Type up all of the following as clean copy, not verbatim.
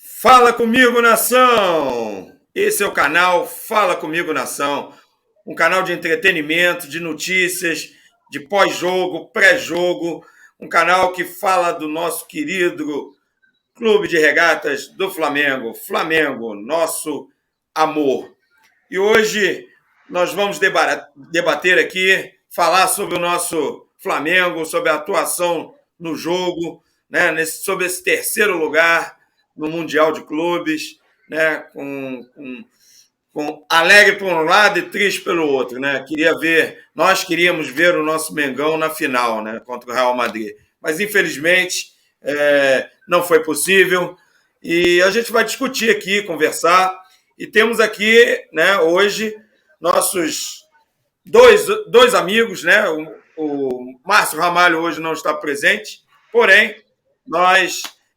Fala comigo, nação! Esse é o canal Fala Comigo, Nação, um canal de entretenimento, de notícias, de pós-jogo, pré-jogo, um canal que fala do nosso querido Clube de Regatas do Flamengo, Flamengo, nosso amor. E hoje nós vamos debater aqui, falar sobre o nosso Flamengo, sobre a atuação no jogo, né, sobre esse terceiro lugar no Mundial de Clubes, né, com alegre por um lado e triste pelo outro, né? Nós queríamos ver o nosso Mengão na final, né, contra o Real Madrid, mas infelizmente não foi possível. E a gente vai discutir aqui, conversar. E temos aqui, né, hoje, nossos dois amigos, né? O Márcio Ramalho hoje não está presente, porém,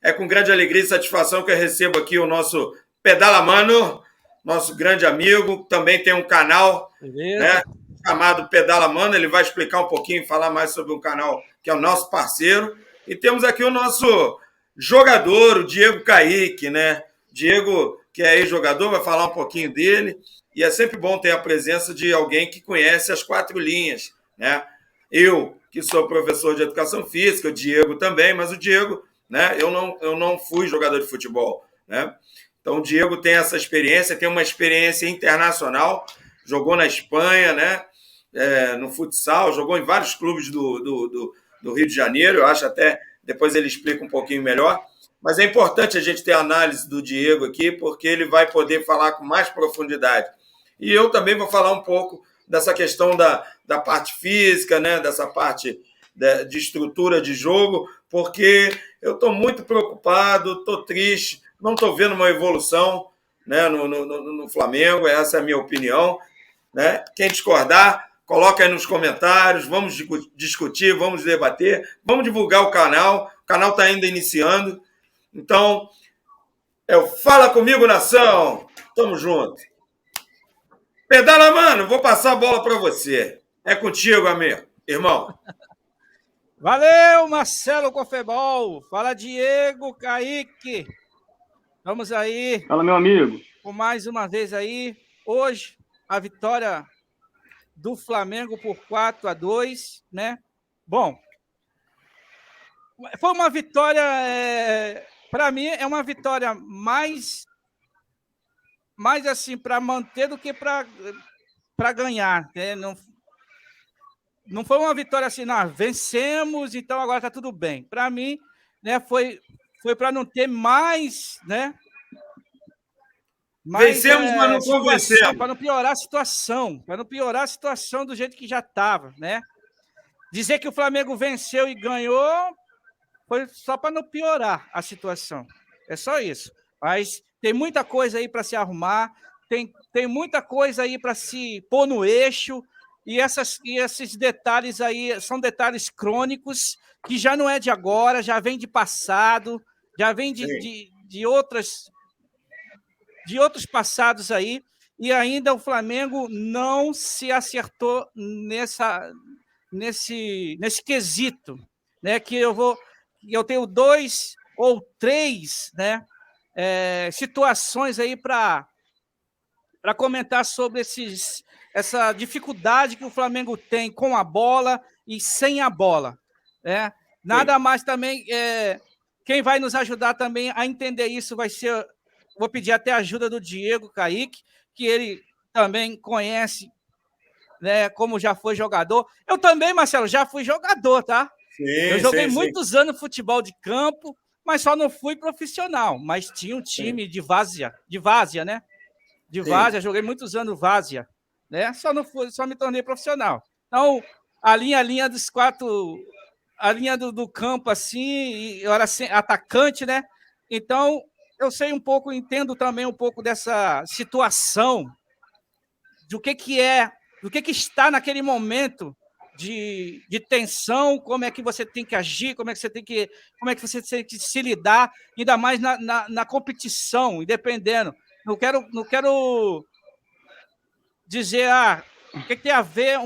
é com grande alegria e satisfação que eu recebo aqui o nosso Pedala Mano, nosso grande amigo, também tem um canal, né, chamado Pedala Mano. Ele vai explicar um pouquinho, falar mais sobre o canal, que é o nosso parceiro. E temos aqui o nosso jogador, o Diego Kaique, né? Diego, que é ex-jogador, vai falar um pouquinho dele. E é sempre bom ter a presença de alguém que conhece as quatro linhas, né? Eu, que sou professor de educação física, o Diego também, mas o Diego, né, eu não fui jogador de futebol, né? Então o Diego tem essa experiência, tem uma experiência internacional, jogou na Espanha, né? No futsal, jogou em vários clubes do Rio de Janeiro, eu acho até, depois ele explica um pouquinho melhor. Mas é importante a gente ter a análise do Diego aqui, porque ele vai poder falar com mais profundidade. E eu também vou falar um pouco dessa questão da parte física, né? Dessa parte de estrutura de jogo, porque eu estou muito preocupado, estou triste, não estou vendo uma evolução, né, no Flamengo, essa é a minha opinião, né? Quem discordar, coloca aí nos comentários, vamos discutir, vamos debater, vamos divulgar o canal está ainda iniciando. Então, Fala Comigo, nação! Tamo junto. Pedala, mano, vou passar a bola para você. É contigo, amigo, irmão. Valeu, Marcelo Cofebol. Fala, Diego Kaique. Vamos aí. Fala, meu amigo. Com mais uma vez aí. Hoje, a vitória do Flamengo por 4-2, né? Bom, foi uma vitória, para mim, é uma vitória mais assim, para manter do que para ganhar, né? Não foi uma vitória assim, não, vencemos, então agora está tudo bem. Para mim, né, foi para não ter mais, né? Vencemos, mas não convencemos. Para não piorar a situação do jeito que já estava, né? Dizer que o Flamengo venceu e ganhou foi só para não piorar a situação. É só isso. Mas tem muita coisa aí para se arrumar, tem muita coisa aí para se pôr no eixo. E esses detalhes aí são detalhes crônicos, que já não é de agora, já vem de passado, já vem de outros passados aí, e ainda o Flamengo não se acertou nesse quesito, né? Que eu tenho 2 ou 3, né, situações aí para comentar sobre essa dificuldade que o Flamengo tem com a bola e sem a bola, né? Nada mais também, quem vai nos ajudar também a entender isso vai ser, vou pedir até a ajuda do Diego Kaique, que ele também conhece, né, como já foi jogador. Eu também, Marcelo, já fui jogador, tá? Eu joguei muitos anos futebol de campo, mas só não fui profissional, mas tinha um time de várzea, né? De várzea, joguei muitos anos várzea, né? Só me tornei profissional. Então, a linha dos quatro, a linha do campo, assim, eu era atacante, né? Então, eu sei um pouco, entendo também um pouco dessa situação, do que está naquele momento de tensão, como é que você tem que agir, como é que você tem que se lidar, ainda mais na competição, dependendo. Não quero dizer o que tem a ver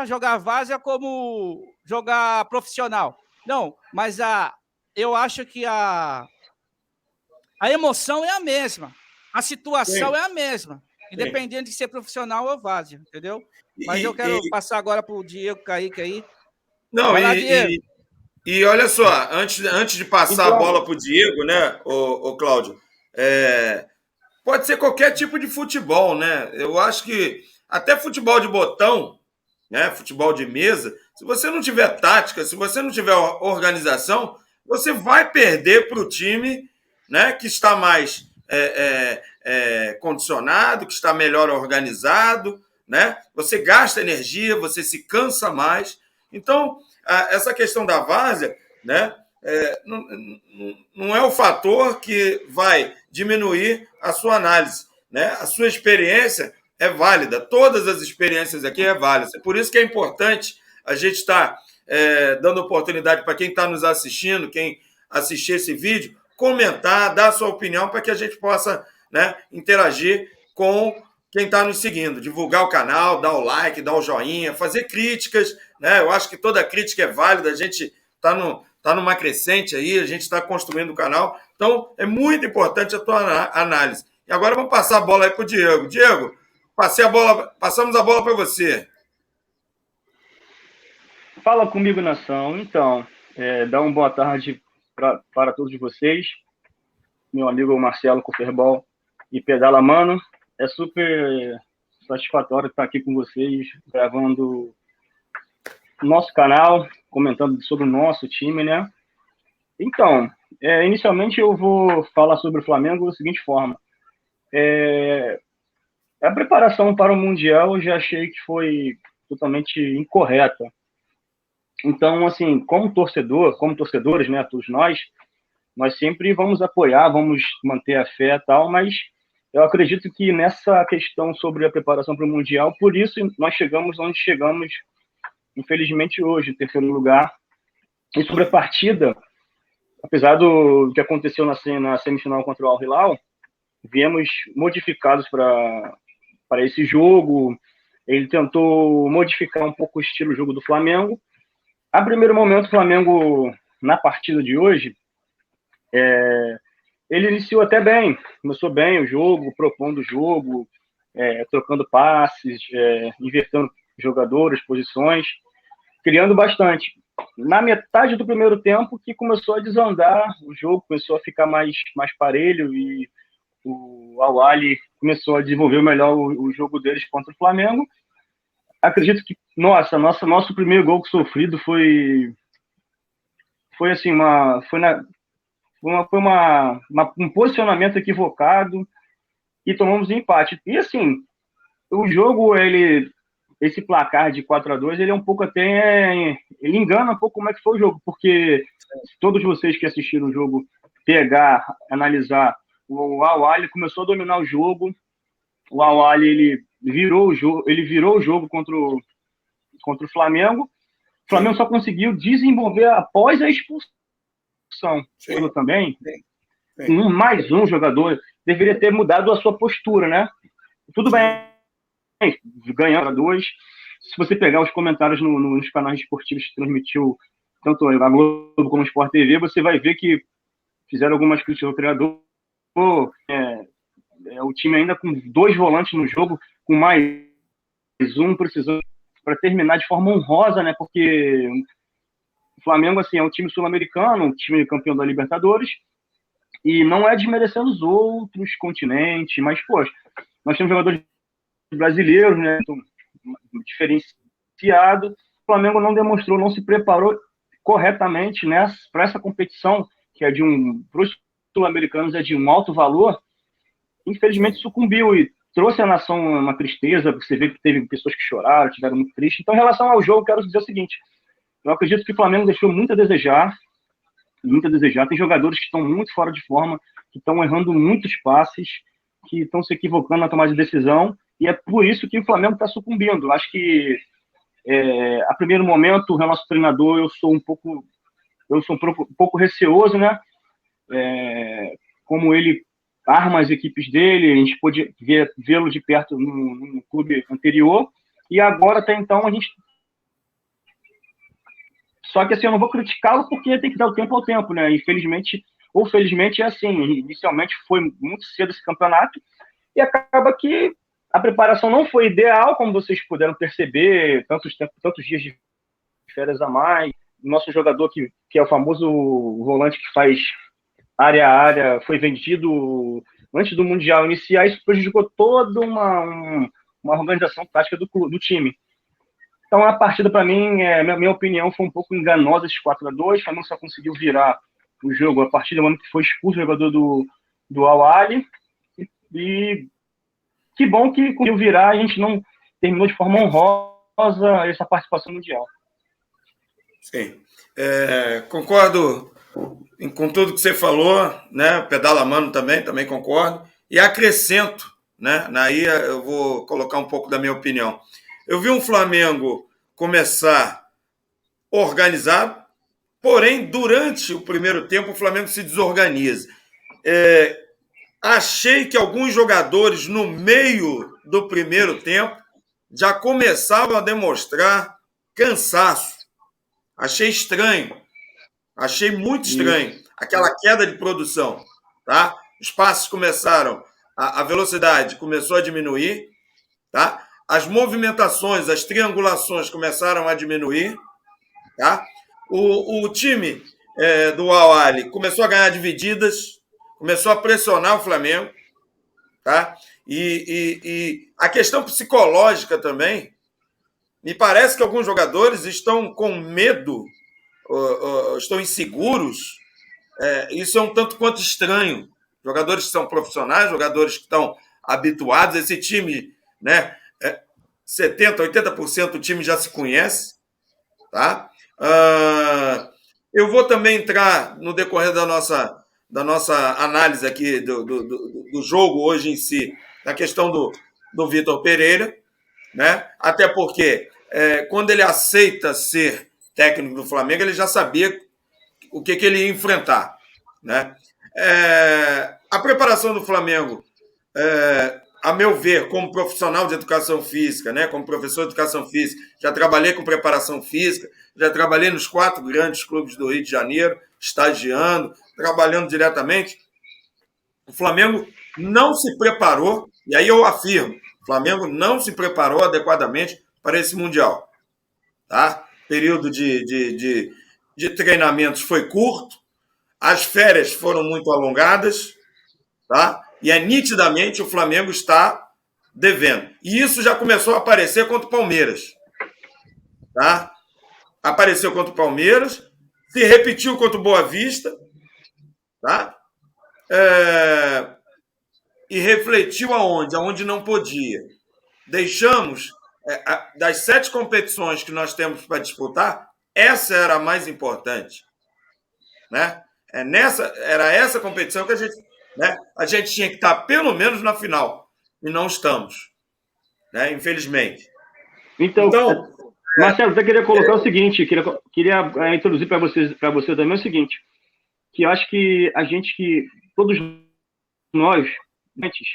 jogar várzea como jogar profissional. Não, mas eu acho que a a emoção é a mesma, a situação Sim. é a mesma, independente de ser profissional ou várzea, entendeu? Mas eu E, quero passar agora para o Diego Kaique aí. não, Vai lá, Diego. e olha só, antes de passar a Então, bola para o Diego, né, o Cláudio, pode ser qualquer tipo de futebol, né? Eu acho que até futebol de botão, né, futebol de mesa, se você não tiver tática, se você não tiver organização, você vai perder para o time, né, que está mais condicionado, que está melhor organizado, né? Você gasta energia, você se cansa mais. Então, essa questão da várzea, né, não é o fator que vai diminuir a sua análise, né? A sua experiência é válida, todas as experiências aqui é válida. Por isso que é importante a gente estar dando oportunidade para quem está nos assistindo, quem assistir esse vídeo, comentar, dar a sua opinião para que a gente possa, né, interagir com quem está nos seguindo, divulgar o canal, dar o like, dar o joinha, fazer críticas, né? Eu acho que toda crítica é válida, a gente está numa crescente aí, a gente está construindo o canal, então é muito importante a tua análise. E agora vamos passar a bola aí para o Diego. Diego, passamos a bola para você. Fala comigo, nação. Então, dá uma boa tarde para todos vocês. Meu amigo Marcelo Cooperball e Pedala Mano. É super satisfatório estar aqui com vocês, gravando o nosso canal, comentando sobre o nosso time, né? Então, inicialmente eu vou falar sobre o Flamengo da seguinte forma. A preparação para o Mundial eu já achei que foi totalmente incorreta. Então, assim, como torcedores, né, todos nós sempre vamos apoiar, vamos manter a fé e tal, mas eu acredito que nessa questão sobre a preparação para o Mundial, por isso nós chegamos onde chegamos, infelizmente hoje, em terceiro lugar. E sobre a partida, apesar do que aconteceu na semifinal contra o Al Hilal, viemos modificados para esse jogo. Ele tentou modificar um pouco o estilo de jogo do Flamengo. A primeiro momento, o Flamengo, na partida de hoje, ele iniciou até bem, começou bem o jogo, propondo o jogo, trocando passes, invertendo jogadores, posições, criando bastante. Na metade do primeiro tempo, que começou a desandar o jogo, começou a ficar mais parelho e o Al-Ahly começou a desenvolver melhor o jogo deles contra o Flamengo. Acredito que, nosso primeiro gol sofrido foi assim, um posicionamento equivocado e tomamos um empate. E assim, o jogo, esse placar de 4-2, ele é um pouco até, ele engana um pouco como é que foi o jogo, porque se todos vocês que assistiram o jogo analisar, o Al-Ahly começou a dominar o jogo, o Al-Ahly ele virou o jogo contra o Flamengo. O Flamengo só conseguiu desenvolver após a expulsão. Também, mais um jogador deveria ter mudado a sua postura, né? Tudo bem, ganhando 2. Se você pegar os comentários nos canais esportivos que transmitiu tanto a Globo como o Sport TV, você vai ver que fizeram algumas críticas ao treinador. O time ainda com 2 volantes no jogo, com mais um precisando para terminar de forma honrosa, né? Porque o Flamengo, assim, é um time sul-americano, um time campeão da Libertadores, e não é desmerecendo os outros continentes, mas, poxa, nós temos jogadores brasileiros, né? Diferenciado. O Flamengo não demonstrou, não se preparou corretamente para essa competição, que é para os sul-americanos é de um alto valor. Infelizmente sucumbiu e trouxe à nação uma tristeza, porque você vê que teve pessoas que choraram, estiveram muito tristes. Então, em relação ao jogo, quero dizer o seguinte: eu acredito que o Flamengo deixou muito a desejar. Tem jogadores que estão muito fora de forma, que estão errando muitos passes, que estão se equivocando na tomada de decisão, e é por isso que o Flamengo está sucumbindo. Eu acho que, a primeiro momento, o nosso treinador, eu sou um pouco receoso, né? Como ele arma as equipes dele, a gente pôde vê-lo de perto no clube anterior, e agora, até então, a gente... Só que, assim, eu não vou criticá-lo porque tem que dar o tempo ao tempo, né? Infelizmente, ou felizmente é assim, inicialmente foi muito cedo esse campeonato, e acaba que a preparação não foi ideal, como vocês puderam perceber, tantos dias de férias a mais. Nosso jogador, que é o famoso volante que faz área a área, foi vendido antes do Mundial iniciar, isso prejudicou toda uma organização tática do time. Então, a partida, para mim, minha opinião, foi um pouco enganosa, esses 4-2. O Flamengo só conseguiu virar o jogo a partir do momento que foi expulso o jogador do Al-Ahly. E que bom que conseguiu virar, a gente não terminou de forma honrosa essa participação mundial. Sim. Concordo com tudo que você falou, né? Pedala Mano também concordo. E acrescento, né? Aí eu vou colocar um pouco da minha opinião. Eu vi um Flamengo começar organizado, porém, durante o primeiro tempo, o Flamengo se desorganiza. Achei que alguns jogadores, no meio do primeiro tempo, já começavam a demonstrar cansaço. Achei estranho. Achei muito estranho. Aquela queda de produção. Tá? Os passes começaram, a velocidade começou a diminuir. Tá? As movimentações, as triangulações começaram a diminuir. Tá? O time do Al-Ahly começou a ganhar divididas, começou a pressionar o Flamengo. Tá? E a questão psicológica também, me parece que alguns jogadores estão com medo, estão inseguros. Isso é um tanto quanto estranho. Jogadores que são profissionais, jogadores que estão habituados, esse time, né, 70%, 80% do time já se conhece. Tá? Eu vou também entrar no decorrer da nossa análise aqui do jogo hoje em si, na questão do Vitor Pereira, né? Até porque quando ele aceita ser técnico do Flamengo, ele já sabia o que ele ia enfrentar, né? A preparação do Flamengo, a meu ver, como profissional de educação física, né? Como professor de educação física, já trabalhei com preparação física, já trabalhei nos 4 grandes clubes do Rio de Janeiro, estagiando, trabalhando diretamente. O Flamengo não se preparou, e aí eu afirmo, o Flamengo não se preparou adequadamente para esse Mundial. Tá? O período de treinamentos foi curto, as férias foram muito alongadas, tá? E nitidamente o Flamengo está devendo. E isso já começou a aparecer contra o Palmeiras. Tá? Apareceu contra o Palmeiras, se repetiu contra o Boa Vista, tá? E refletiu aonde? Aonde não podia. Deixamos, das 7 competições que nós temos para disputar, essa era a mais importante. Né? Era essa competição que a gente tinha que estar pelo menos na final. E não estamos. Né? Infelizmente. Então Marcelo, eu queria colocar o seguinte, queria introduzir para você também o seguinte, que eu acho que todos nós, antes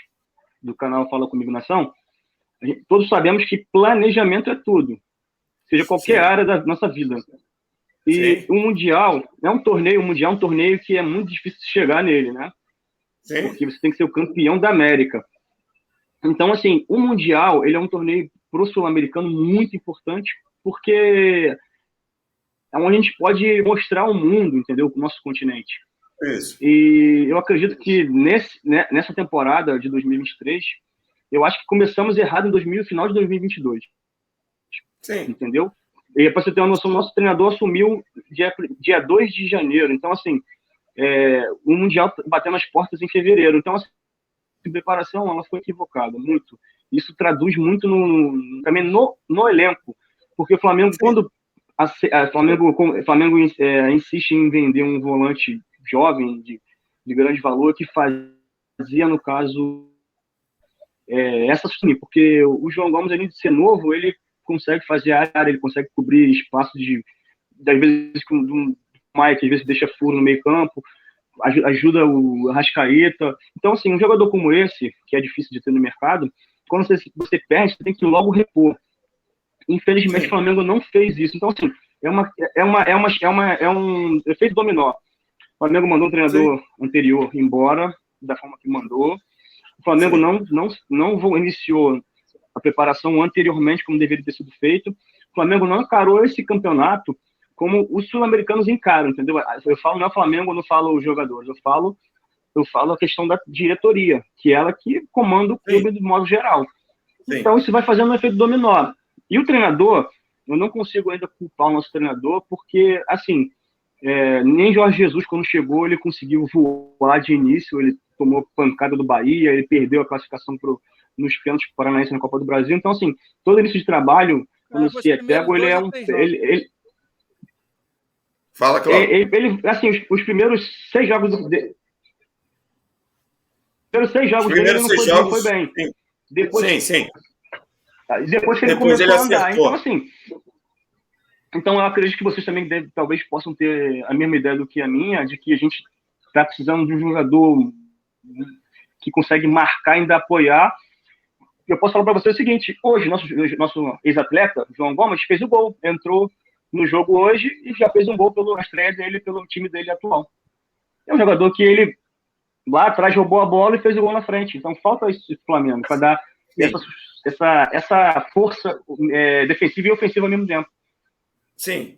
do canal Fala Comigo Nação, todos sabemos que planejamento é tudo, seja qualquer área da nossa vida. E o Mundial é um torneio que é muito difícil de chegar nele, né? Sim. Porque você tem que ser o campeão da América. Então, assim, o Mundial, ele é um torneio pro sul-americano muito importante, porque é onde a gente pode mostrar ao mundo, entendeu? O nosso continente. Isso. E eu acredito que nessa temporada de 2023, eu acho que começamos errado no final de 2022. Sim. Entendeu? E para você ter uma noção, o nosso treinador assumiu dia 2 de janeiro. Então, assim, o Mundial bateu nas portas em fevereiro. Então, assim, a preparação ela foi equivocada, muito. Isso traduz muito também no elenco. Porque o Flamengo, quando o Flamengo insiste em vender um volante jovem, de grande valor, que fazia, no caso, essa sumir. Porque o João Gomes, além de ser novo, ele consegue fazer área, ele consegue cobrir espaço às vezes com um Mike, às vezes deixa furo no meio campo, ajuda o Arrascaeta. Então, assim, um jogador como esse, que é difícil de ter no mercado, quando você perde, você tem que logo repor. Infelizmente, o Flamengo não fez isso. Então, assim, é um efeito dominó. O Flamengo mandou um treinador anterior embora, da forma que mandou. O Flamengo não iniciou a preparação anteriormente, como deveria ter sido feito. O Flamengo não encarou esse campeonato como os sul-americanos encaram, entendeu? Eu falo, não é o Flamengo, eu não falo os jogadores, eu falo a questão da diretoria, que é ela que comanda o clube de modo geral. Sim. Então, isso vai fazendo um efeito dominó. E o treinador, eu não consigo ainda culpar o nosso treinador, porque, assim, nem Jorge Jesus, quando chegou, ele conseguiu voar de início, ele tomou pancada do Bahia, ele perdeu a classificação nos pênaltis paranaenses na Copa do Brasil. Então, assim, todo início de trabalho, quando se é pego, ele é um... Fala, Cláudio. Ele, assim, os primeiros 6 jogos... Pelos 6 jogos dele, ele não foi bem. Sim. Depois, sim. Depois que ele começou a andar. Então, assim... Então, eu acredito que vocês também talvez possam ter a mesma ideia do que a minha, de que a gente está precisando de um jogador que consegue marcar e ainda apoiar. Eu posso falar para vocês o seguinte: hoje, nosso ex-atleta, João Gomes, fez o gol. Entrou no jogo hoje e já fez um gol pela estreia dele, pelo time dele atual. É um jogador que ele lá atrás roubou a bola e fez o gol na frente. Então, falta isso do Flamengo para dar essa força defensiva e ofensiva ao mesmo tempo. Sim.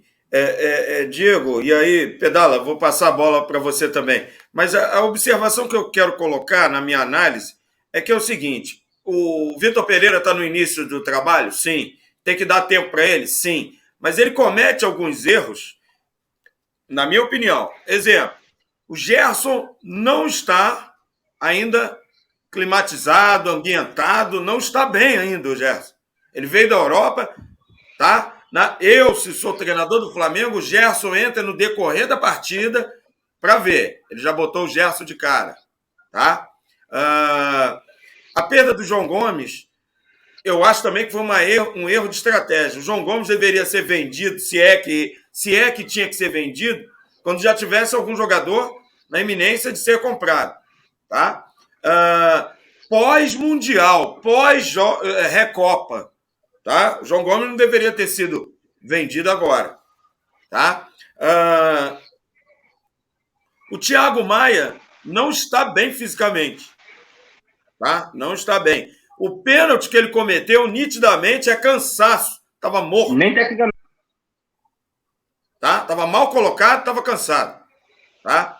Diego, e aí, Pedala, vou passar a bola para você também. Mas a observação que eu quero colocar na minha análise é que é o seguinte: o Vitor Pereira está no início do trabalho? Sim. Tem que dar tempo para ele? Sim. Mas ele comete alguns erros, na minha opinião. Exemplo, o Gerson não está ainda climatizado, ambientado, não está bem ainda o Gerson. Ele veio da Europa, tá? Se sou treinador do Flamengo, o Gerson entra no decorrer da partida para ver. Ele já botou o Gerson de cara. Tá? A perda do João Gomes, eu acho também que foi um erro de estratégia. O João Gomes deveria ser vendido, se é que tinha que ser vendido, quando já tivesse algum jogador na iminência de ser comprado. Tá? Pós-Mundial, pós-Recopa. Tá? O João Gomes não deveria ter sido vendido agora. Tá? O Thiago Maia não está bem fisicamente. Tá? Não está bem. O pênalti que ele cometeu, nitidamente, é cansaço. Estava morto. Nem tecnicamente. Tá? Estava mal colocado, estava cansado. Tá?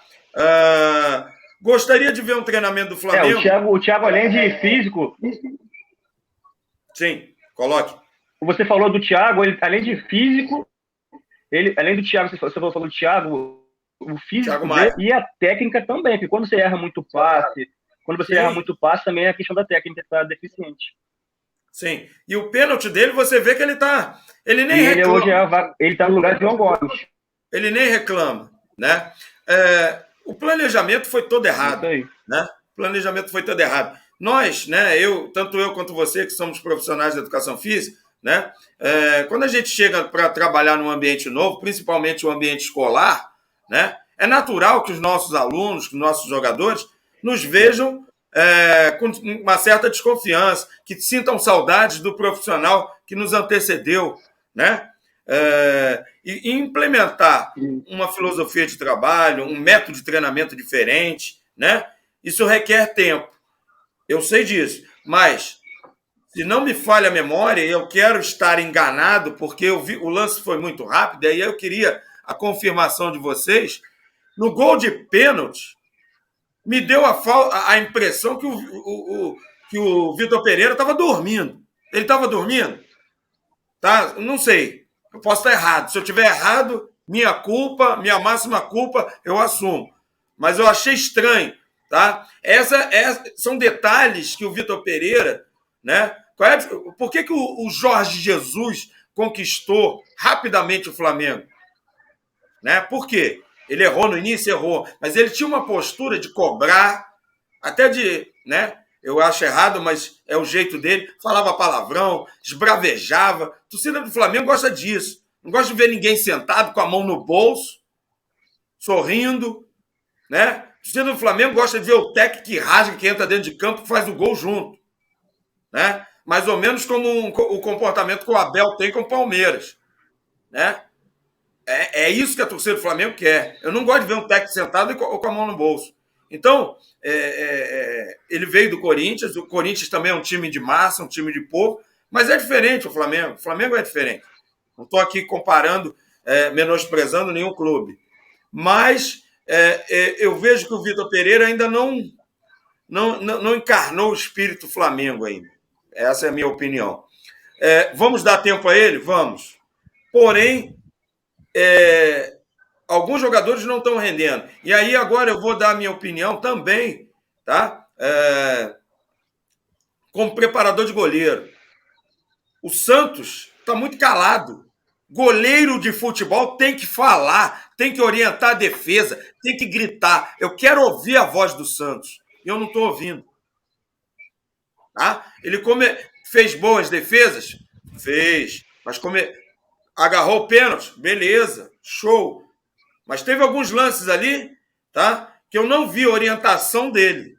Gostaria de ver um treinamento do Flamengo. O Thiago, além de físico... Sim. Coloque. Você falou do Thiago, ele, além de físico, além do Thiago, você falou do Thiago, o físico dele, e a técnica também, porque quando você erra muito passe, também é a questão da técnica que está deficiente. Sim. E o pênalti dele, você vê que ele tá. Ele nem reclama. Hoje ele está no lugar de João Gomes. Ele nem reclama, né? O planejamento foi todo errado. Né? O planejamento foi todo errado. Nós, né, tanto eu quanto você, que somos profissionais de educação física, né, quando a gente chega para trabalhar num ambiente novo, principalmente o ambiente escolar, né, é natural que os nossos alunos, que os nossos jogadores, nos vejam com uma certa desconfiança, que sintam saudades do profissional que nos antecedeu, né? E implementar uma filosofia de trabalho, um método de treinamento diferente, né? Isso requer tempo. Eu sei disso, mas se não me falha a memória, eu quero estar enganado, porque o lance foi muito rápido, e aí eu queria a confirmação de vocês. No gol de pênalti, me deu a impressão que o Vitor Pereira estava dormindo. Ele estava dormindo? Tá? Não sei. Eu posso estar errado. Se eu estiver errado, minha culpa, minha máxima culpa, eu assumo. Mas eu achei estranho. Tá? São detalhes que o Vitor Pereira, né? Por que o Jorge Jesus conquistou rapidamente o Flamengo? Né? Por quê? Ele errou no início, errou, mas ele tinha uma postura de cobrar, até de, né? Eu acho errado, mas é o jeito dele. Falava palavrão, esbravejava. A torcida do Flamengo gosta disso. Não gosta de ver ninguém sentado com a mão no bolso, sorrindo, né? O torcedor do Flamengo gosta de ver o técnico que rasga, que entra dentro de campo e faz o gol junto. Né? Mais ou menos como o comportamento que o Abel tem com o Palmeiras. Né? É isso que a torcida do Flamengo quer. Eu não gosto de ver um técnico sentado ou com a mão no bolso. Então, ele veio do Corinthians. O Corinthians também é um time de massa, um time de povo, mas é diferente o Flamengo. O Flamengo é diferente. Não estou aqui comparando, menosprezando nenhum clube. Mas eu vejo que o Vitor Pereira ainda não encarnou o espírito Flamengo ainda. Essa é a minha opinião. Vamos dar tempo a ele? Vamos. Porém, alguns jogadores não estão rendendo. E aí agora eu vou dar a minha opinião também, tá? Como preparador de goleiro. O Santos está muito calado. Goleiro de futebol tem que falar, tem que orientar a defesa, tem que gritar. Eu quero ouvir a voz do Santos. E eu não estou ouvindo. Tá? Ele fez boas defesas? Fez. Mas agarrou o pênalti? Beleza. Show. Mas teve alguns lances ali, tá? Que eu não vi a orientação dele.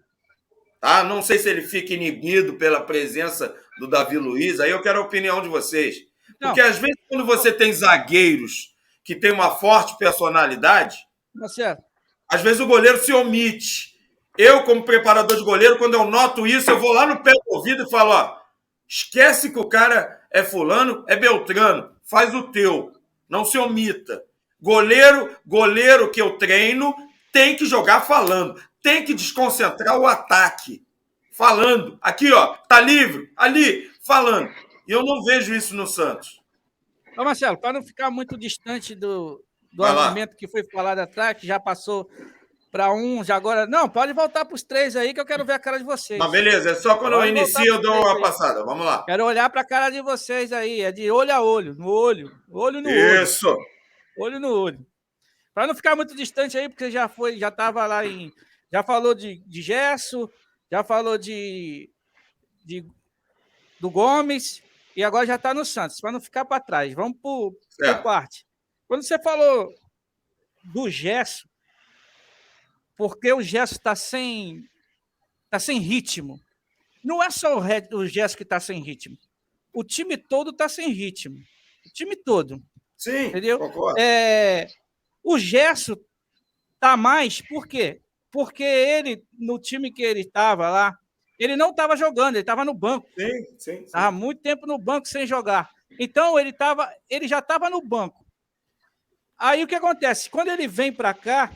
Tá? Não sei se ele fica inibido pela presença do Davi Luiz. Aí eu quero a opinião de vocês. Porque às vezes quando você tem zagueiros que têm uma forte personalidade, às vezes o goleiro se omite. Eu, como preparador de goleiro, quando eu noto isso, eu vou lá no pé do ouvido e falo, ó, esquece que o cara é fulano, é Beltrano, faz o teu, não se omita. Goleiro que eu treino tem que jogar falando, tem que desconcentrar o ataque, falando. Aqui, ó, tá livre, ali, falando. E eu não vejo isso no Santos. Ô, Marcelo, para não ficar muito distante do argumento que foi falado atrás, que já passou para um, já agora... Não, pode voltar para os 3 aí, que eu quero ver a cara de vocês. Mas beleza, é só quando eu inicio eu dou uma passada. Vamos lá. Quero olhar para a cara de vocês aí, é de olho a olho, no olho no olho. Isso. Olho no olho. Para não ficar muito distante aí, porque já estava lá em... Já falou de Gerson, já falou do Gomes, e agora já está no Santos, para não ficar para trás. Vamos por parte. Quando você falou do Gerson, porque o Gerson está sem ritmo. Não é só o Gerson que está sem ritmo. O time todo está sem ritmo. O time todo. Sim, entendeu? Concordo. O Gerson está mais, por quê? Porque ele, no time que ele estava lá, ele não estava jogando, ele estava no banco. Sim. Estava muito tempo no banco sem jogar. Então, ele já estava no banco. Aí, o que acontece? Quando ele vem para cá,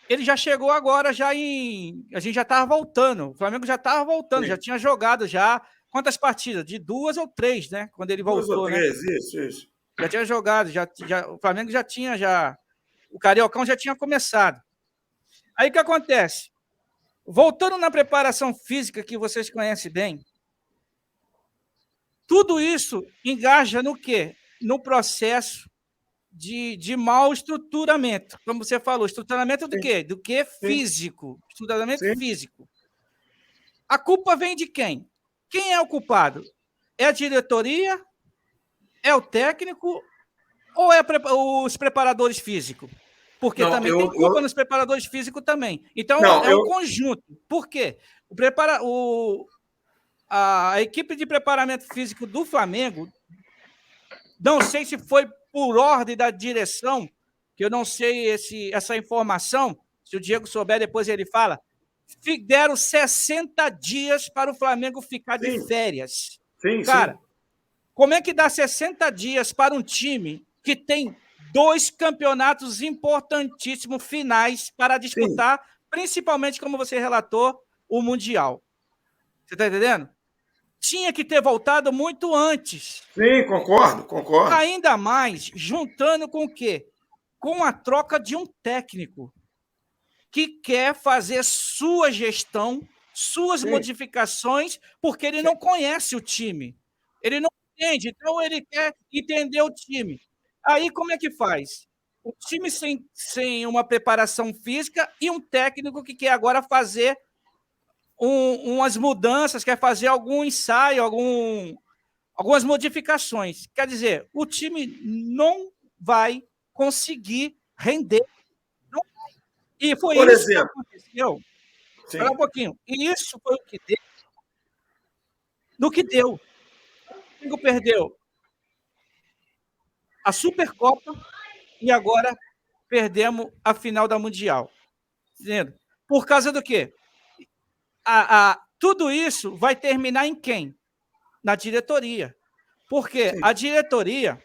ele já chegou agora, a gente já estava voltando. O Flamengo já estava voltando, já tinha jogado já. Quantas partidas? De 2 ou 3, né? Quando ele voltou, 2 ou 3, né? Isso. Já tinha jogado, o Flamengo já tinha. O Cariocão já tinha começado. Aí o que acontece? Voltando na preparação física que vocês conhecem bem, tudo isso engaja no quê? No processo de mau estruturamento. Como você falou, estruturamento do quê? Do que físico. Estruturamento físico. A culpa vem de quem? Quem é o culpado? É a diretoria? É o técnico? Ou é os preparadores físicos? Porque também tem culpa nos preparadores físicos também. Então, um conjunto. Por quê? A equipe de preparamento físico do Flamengo, não sei se foi por ordem da direção, que eu não sei essa informação, se o Diego souber, depois ele fala, deram 60 dias para o Flamengo ficar de férias. Cara, como é que dá 60 dias para um time que tem 2 campeonatos importantíssimos finais para disputar, principalmente, como você relatou, o Mundial? Você está entendendo? Tinha que ter voltado muito antes. Sim, concordo. Ainda mais juntando com o quê? Com a troca de um técnico que quer fazer sua gestão, suas modificações, porque ele não conhece o time. Ele não entende, então ele quer entender o time. Aí como é que faz? O time sem uma preparação física e um técnico que quer agora fazer umas mudanças, quer fazer algum ensaio, algumas modificações. Quer dizer, o time não vai conseguir render. E foi isso que aconteceu. Espera um pouquinho. E isso foi o que deu. No que deu. O Flamengo perdeu a Supercopa e agora perdemos a final da Mundial. Entendeu? Por causa do quê? Tudo isso vai terminar em quem? Na diretoria. Porque a diretoria,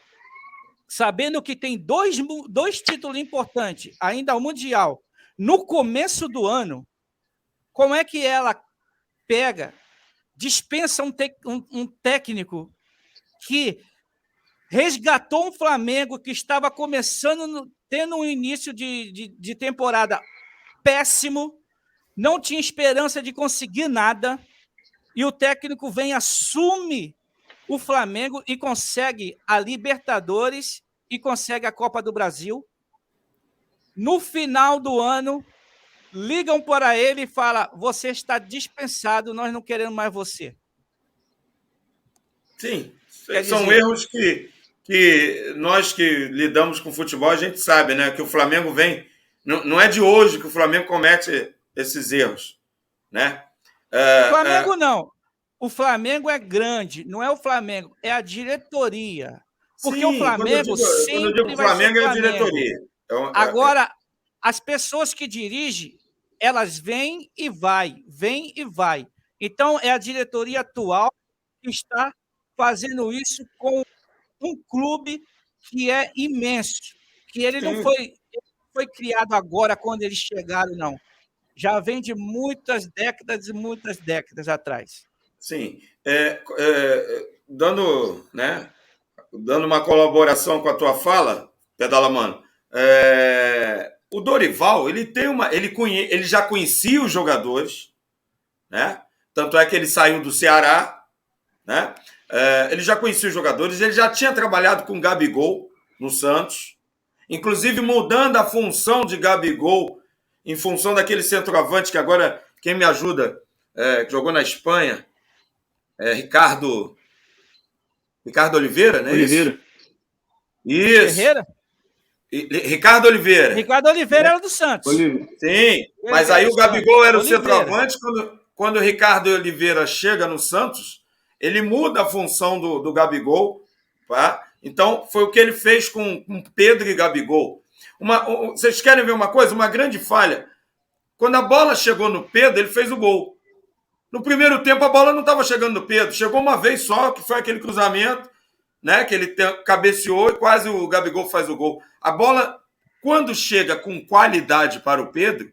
sabendo que tem dois títulos importantes, ainda o Mundial, no começo do ano, como é que ela dispensa um técnico que resgatou um Flamengo que estava começando, tendo um início de temporada péssimo, não tinha esperança de conseguir nada, e o técnico vem, assume o Flamengo e consegue a Libertadores e consegue a Copa do Brasil. No final do ano, ligam para ele e falam: você está dispensado, nós não queremos mais você. Sim, são erros que nós que lidamos com futebol, a gente sabe, né? Que o Flamengo vem... Não é de hoje que o Flamengo comete esses erros, né? O Flamengo não. O Flamengo é grande, não é o Flamengo, é a diretoria. Porque o Flamengo sempre vai ser Flamengo. É a diretoria. Agora, as pessoas que dirigem, elas vêm e vai. Então, é a diretoria atual que está fazendo isso com um clube que é imenso, que ele não foi criado agora, quando eles chegaram, não. Já vem de muitas décadas e muitas décadas atrás. Sim. Dando uma colaboração com a tua fala, Pedala Mano, o Dorival, ele já conhecia os jogadores, né? Tanto é que ele saiu do Ceará, né? Ele já conhecia os jogadores, ele já tinha trabalhado com Gabigol no Santos, inclusive mudando a função de Gabigol em função daquele centroavante que agora, quem me ajuda, que jogou na Espanha, Ricardo Oliveira, né? Oliveira. Isso. Ferreira? Ricardo Oliveira. Ricardo Oliveira era do Santos. Sim, mas aí o Gabigol era o centroavante. Quando o Ricardo Oliveira chega no Santos, ele muda a função do Gabigol. Tá? Então, foi o que ele fez com Pedro e Gabigol. Vocês querem ver uma coisa? Uma grande falha. Quando a bola chegou no Pedro, ele fez o gol. No primeiro tempo, a bola não estava chegando no Pedro. Chegou uma vez só, que foi aquele cruzamento, né, que ele cabeceou e quase o Gabigol faz o gol. A bola, quando chega com qualidade para o Pedro,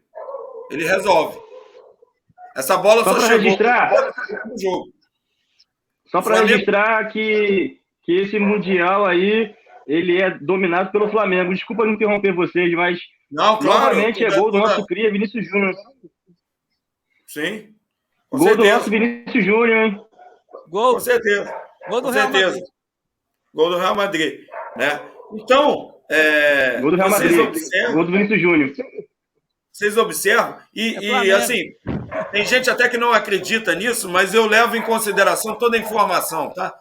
ele resolve. Essa bola só chegou no jogo. Só para registrar que esse Mundial aí, ele é dominado pelo Flamengo. Desculpa não interromper vocês, mas não, claro, novamente é gol do nosso cria, Vinícius Júnior. Sim. Gol do nosso Vinícius Júnior, hein? Com certeza. Gol do Real Madrid. Gol do Real Madrid, né? Então, gol do Real Madrid. Gol do Vinícius Júnior. Vocês observam, e assim, tem gente até que não acredita nisso, mas eu levo em consideração toda a informação, tá?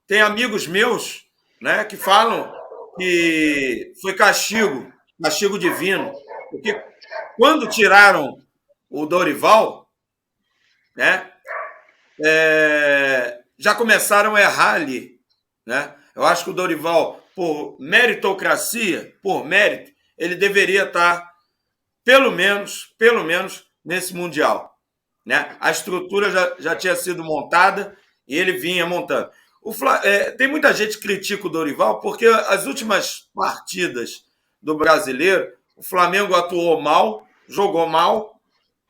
Tem amigos meus, né, que falam que foi castigo divino, porque quando tiraram o Dorival, né, já começaram a errar ali, né? Eu acho que o Dorival, por meritocracia, por mérito, ele deveria estar pelo menos nesse Mundial, né? A estrutura já tinha sido montada e ele vinha montando. Tem muita gente que critica o Dorival porque as últimas partidas do Brasileiro, o Flamengo atuou mal, jogou mal,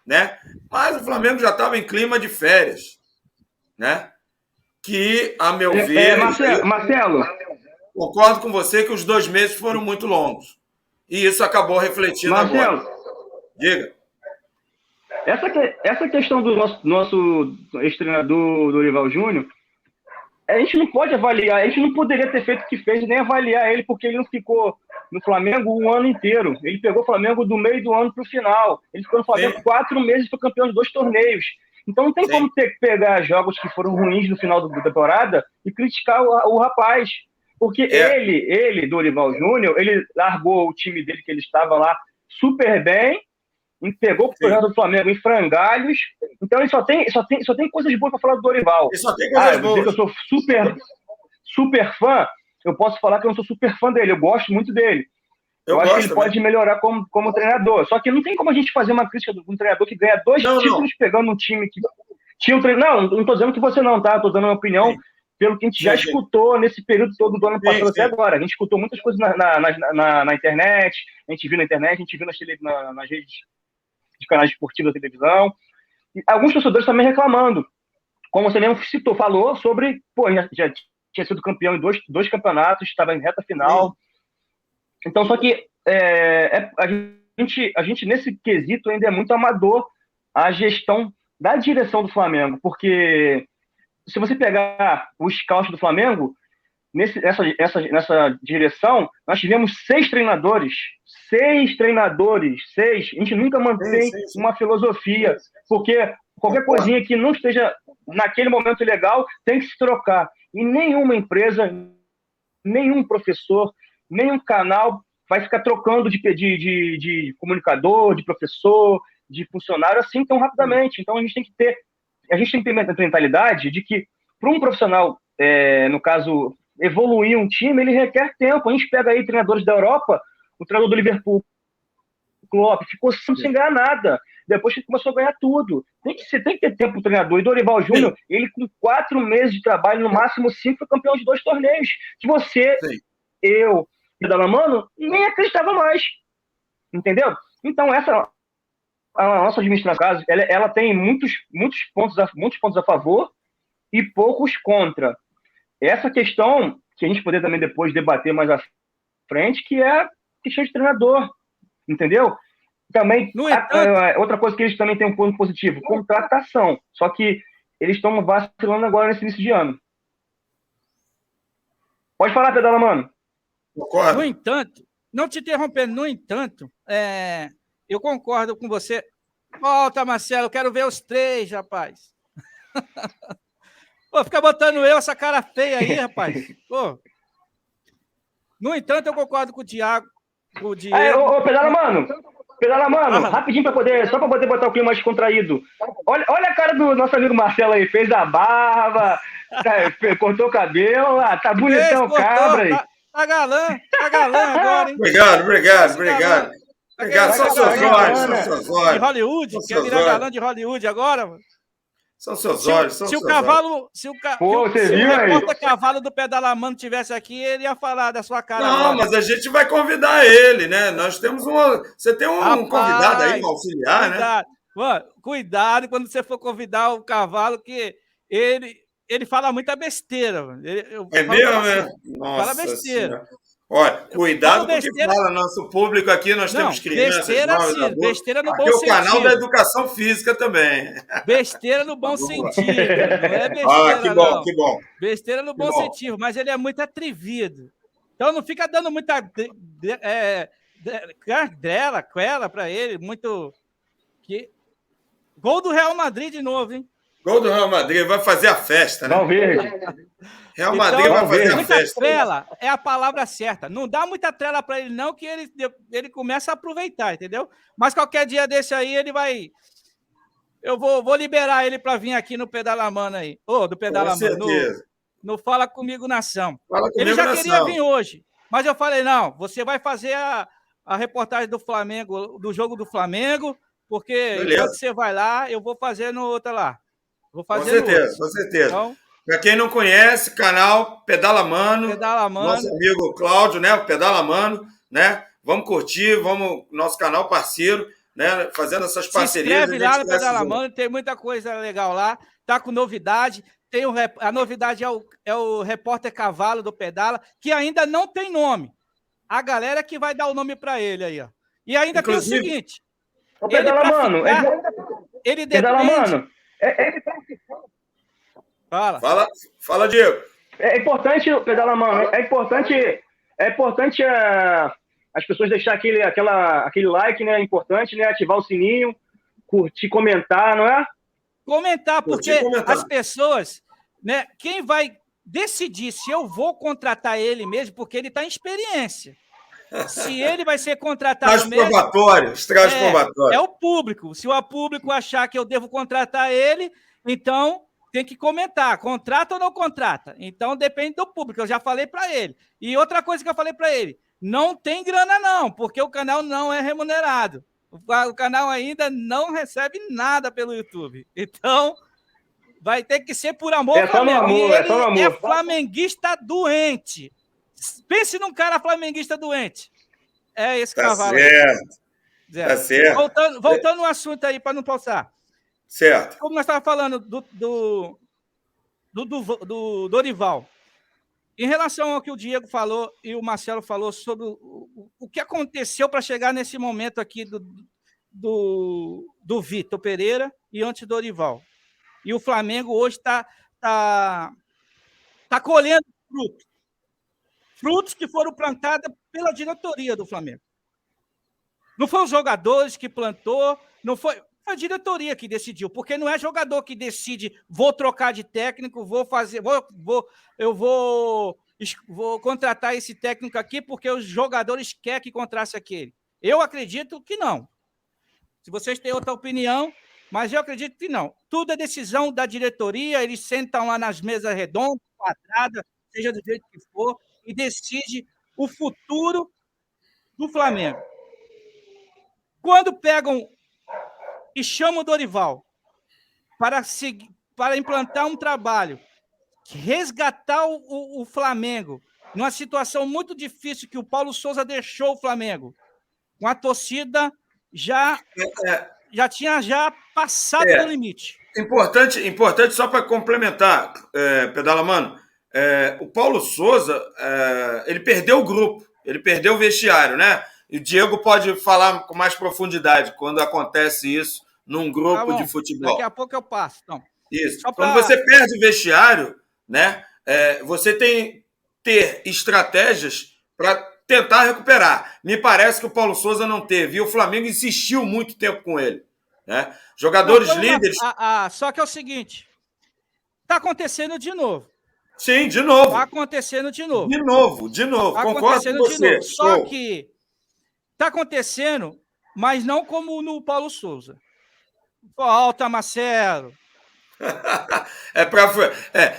né? Mas o Flamengo já estava em clima de férias, né? Que, a meu ver... Marcelo... Concordo com você que os 2 meses foram muito longos. E isso acabou refletindo agora. Diga. Essa questão do nosso ex-treinador Dorival Júnior, a gente não pode avaliar, a gente não poderia ter feito o que fez, nem avaliar ele, porque ele não ficou no Flamengo o ano inteiro. Ele pegou o Flamengo do meio do ano para o final. Ele ficou no Flamengo 4 meses e foi campeão de 2 torneios. Então não tem como pegar jogos que foram ruins no final da temporada e criticar o rapaz. Porque ele, Dorival Júnior, ele largou o time dele, que ele estava lá super bem, e pegou o projeto do Flamengo em frangalhos. Então ele só tem coisas boas para falar do Dorival. Ele só tem coisas boas. Eu sou super... super fã, eu posso falar que eu não sou super fã dele, eu gosto muito dele. Eu acho que ele pode melhorar como treinador. Só que não tem como a gente fazer uma crítica de um treinador que ganha 2 títulos pegando um time que tinha um treinador. Não estou dizendo que você não, tá? Estou dando uma opinião pelo que a gente já escutou nesse período todo do ano passado até agora. A gente escutou muitas coisas na internet, a gente viu na internet, a gente viu nas redes de canais esportivos da televisão. E alguns torcedores também reclamando. Como você mesmo citou, falou sobre, já tinha sido campeão em dois campeonatos, estava em reta final. Então, só que a gente, nesse quesito, ainda é muito amador a gestão da direção do Flamengo, porque se você pegar o scout do Flamengo, nessa direção, nós tivemos 6 treinadores. 6 treinadores. A gente nunca mantém uma filosofia, porque qualquer coisinha que não esteja naquele momento legal tem que se trocar. E nenhuma empresa, nenhum professor, nenhum canal vai ficar trocando de comunicador, de professor, de funcionário assim tão rapidamente. Então a gente tem que ter a mentalidade de que para um profissional, no caso, evoluir um time, ele requer tempo. A gente pega aí treinadores da Europa, o treinador do Liverpool, o Klopp, ficou sem ganhar nada. Depois que começou a ganhar tudo. Você tem que ter tempo pro treinador. E Dorival Júnior, ele com 4 meses de trabalho, no máximo 5, foi campeão de 2 torneios. Que você, eu, Dalamano, nem acreditava mais. Entendeu? Então, a nossa administração, ela tem muitos pontos a favor e poucos contra. Essa questão, que a gente poder também depois debater mais à frente, que é a questão de treinador. Entendeu? Também, outra coisa que eles também têm um ponto positivo, contratação. Só que eles estão vacilando agora nesse início de ano. Pode falar, Pedala, mano. Concordo. No entanto, não te interrompendo, eu concordo com você. Volta, Marcelo, eu quero ver os 3, rapaz. Pô, fica botando essa cara feia aí, rapaz. Pô. No entanto, eu concordo com o Thiago. Pedala, mano, rapidinho só para poder botar o clima mais contraído. Olha a cara do nosso amigo Marcelo aí, fez a barba, cortou o cabelo, tá bonitão, cabra aí. Tá galã agora, hein? Obrigado. São seus olhos. De Hollywood? Quer virar galã de Hollywood agora, mano? São seus olhos. Se o cavalo. Se o repórter-cavalo do Pedalamano tivesse aqui, ele ia falar da sua cara. Não, agora. Mas a gente vai convidar ele, né? Nós temos Você tem um convidado aí, um auxiliar, né? Mano, cuidado quando você for convidar o cavalo, que ele fala muita besteira. Mano. É mesmo, né? Nossa, fala besteira. Senhora. Olha, cuidado com o que fala nosso público aqui, nós temos crianças. Besteira no bom aqui sentido. É o canal da educação física também. Besteira no bom sentido. Não é besteira, que bom. Besteira no bom sentido, mas ele é muito atrevido. Então não fica dando muita quela para ele, muito... Gol do Real Madrid de novo, hein? Gol do Real Madrid, vai fazer a festa, né? Real Madrid vai fazer a festa. Trela é a palavra certa. Não dá muita trela para ele, não, que ele começa a aproveitar, entendeu? Mas qualquer dia desse aí, ele vai... Eu vou liberar ele para vir aqui no Pedalamano aí. Do Pedalamano. No Fala Comigo Nação. Ele já queria vir hoje, mas eu falei, não, você vai fazer a reportagem do Flamengo, do jogo do Flamengo, porque quando você vai lá, eu vou fazer no outro lá. Vou fazer com certeza. Então, para quem não conhece, canal Pedalamano, nosso amigo Cláudio, né? O Pedalamano, né? Vamos curtir, nosso canal parceiro, né? Fazendo essas parcerias. Se inscreve lá no Pedalamano, tem muita coisa legal lá, tá com novidade. A novidade é o repórter cavalo do Pedala, que ainda não tem nome. A galera que vai dar o nome para ele aí, ó. E ainda tem o seguinte. O Pedalamano, ele depende. Fala, Diego. É importante, Pedalamano, é importante as pessoas deixar aquele like, né? É importante, né? Ativar o sininho, curtir, comentar, não é? Comentar, porque as pessoas, né? Quem vai decidir se eu vou contratar ele mesmo, porque ele está em experiência. Se ele vai ser contratado mesmo... Estágio probatório. É o público. Se o público achar que eu devo contratar ele, então tem que comentar, contrata ou não contrata. Então, depende do público, eu já falei para ele. E outra coisa que eu falei para ele, não tem grana não, porque o canal não é remunerado. O canal ainda não recebe nada pelo YouTube. Então, vai ter que ser por amor ao Flamengo. Amor, ele amor. É flamenguista doente. Pense num cara flamenguista doente. É esse cavalo aí. Tá certo. Voltando no assunto aí, para não passar. Certo. Como nós estávamos falando do Dorival, em relação ao que o Diego falou e o Marcelo falou sobre o que aconteceu para chegar nesse momento aqui do Vitor Pereira e antes do Dorival. E o Flamengo hoje tá colhendo frutos que foram plantados pela diretoria do Flamengo. Não foram os jogadores que plantou, não foi a diretoria que decidiu, porque não é jogador que decide, vou trocar de técnico, eu vou contratar esse técnico aqui porque os jogadores querem que contrate aquele. Eu acredito que não. Se vocês têm outra opinião, mas eu acredito que não. Tudo é decisão da diretoria, eles sentam lá nas mesas redondas, quadradas, seja do jeito que for, e decide o futuro do Flamengo. Quando pegam e chamam o Dorival para implantar um trabalho, resgatar o Flamengo numa situação muito difícil que o Paulo Souza deixou o Flamengo, com a torcida já tinha passado do limite. Importante só para complementar, Pedala Mano, o Paulo Souza, ele perdeu o grupo, ele perdeu o vestiário, né? E o Diego pode falar com mais profundidade quando acontece isso num grupo de futebol. Daqui a pouco eu passo. Então. Isso. Quando você perde o vestiário, né, você tem que ter estratégias para tentar recuperar. Me parece que o Paulo Souza não teve. E o Flamengo insistiu muito tempo com ele. Né? Jogadores líderes... Só que é o seguinte, está acontecendo de novo. Sim, de novo. Está acontecendo de novo. De novo. Tá Concordo com você. Só que está acontecendo, mas não como no Paulo Souza. Falta, Marcelo.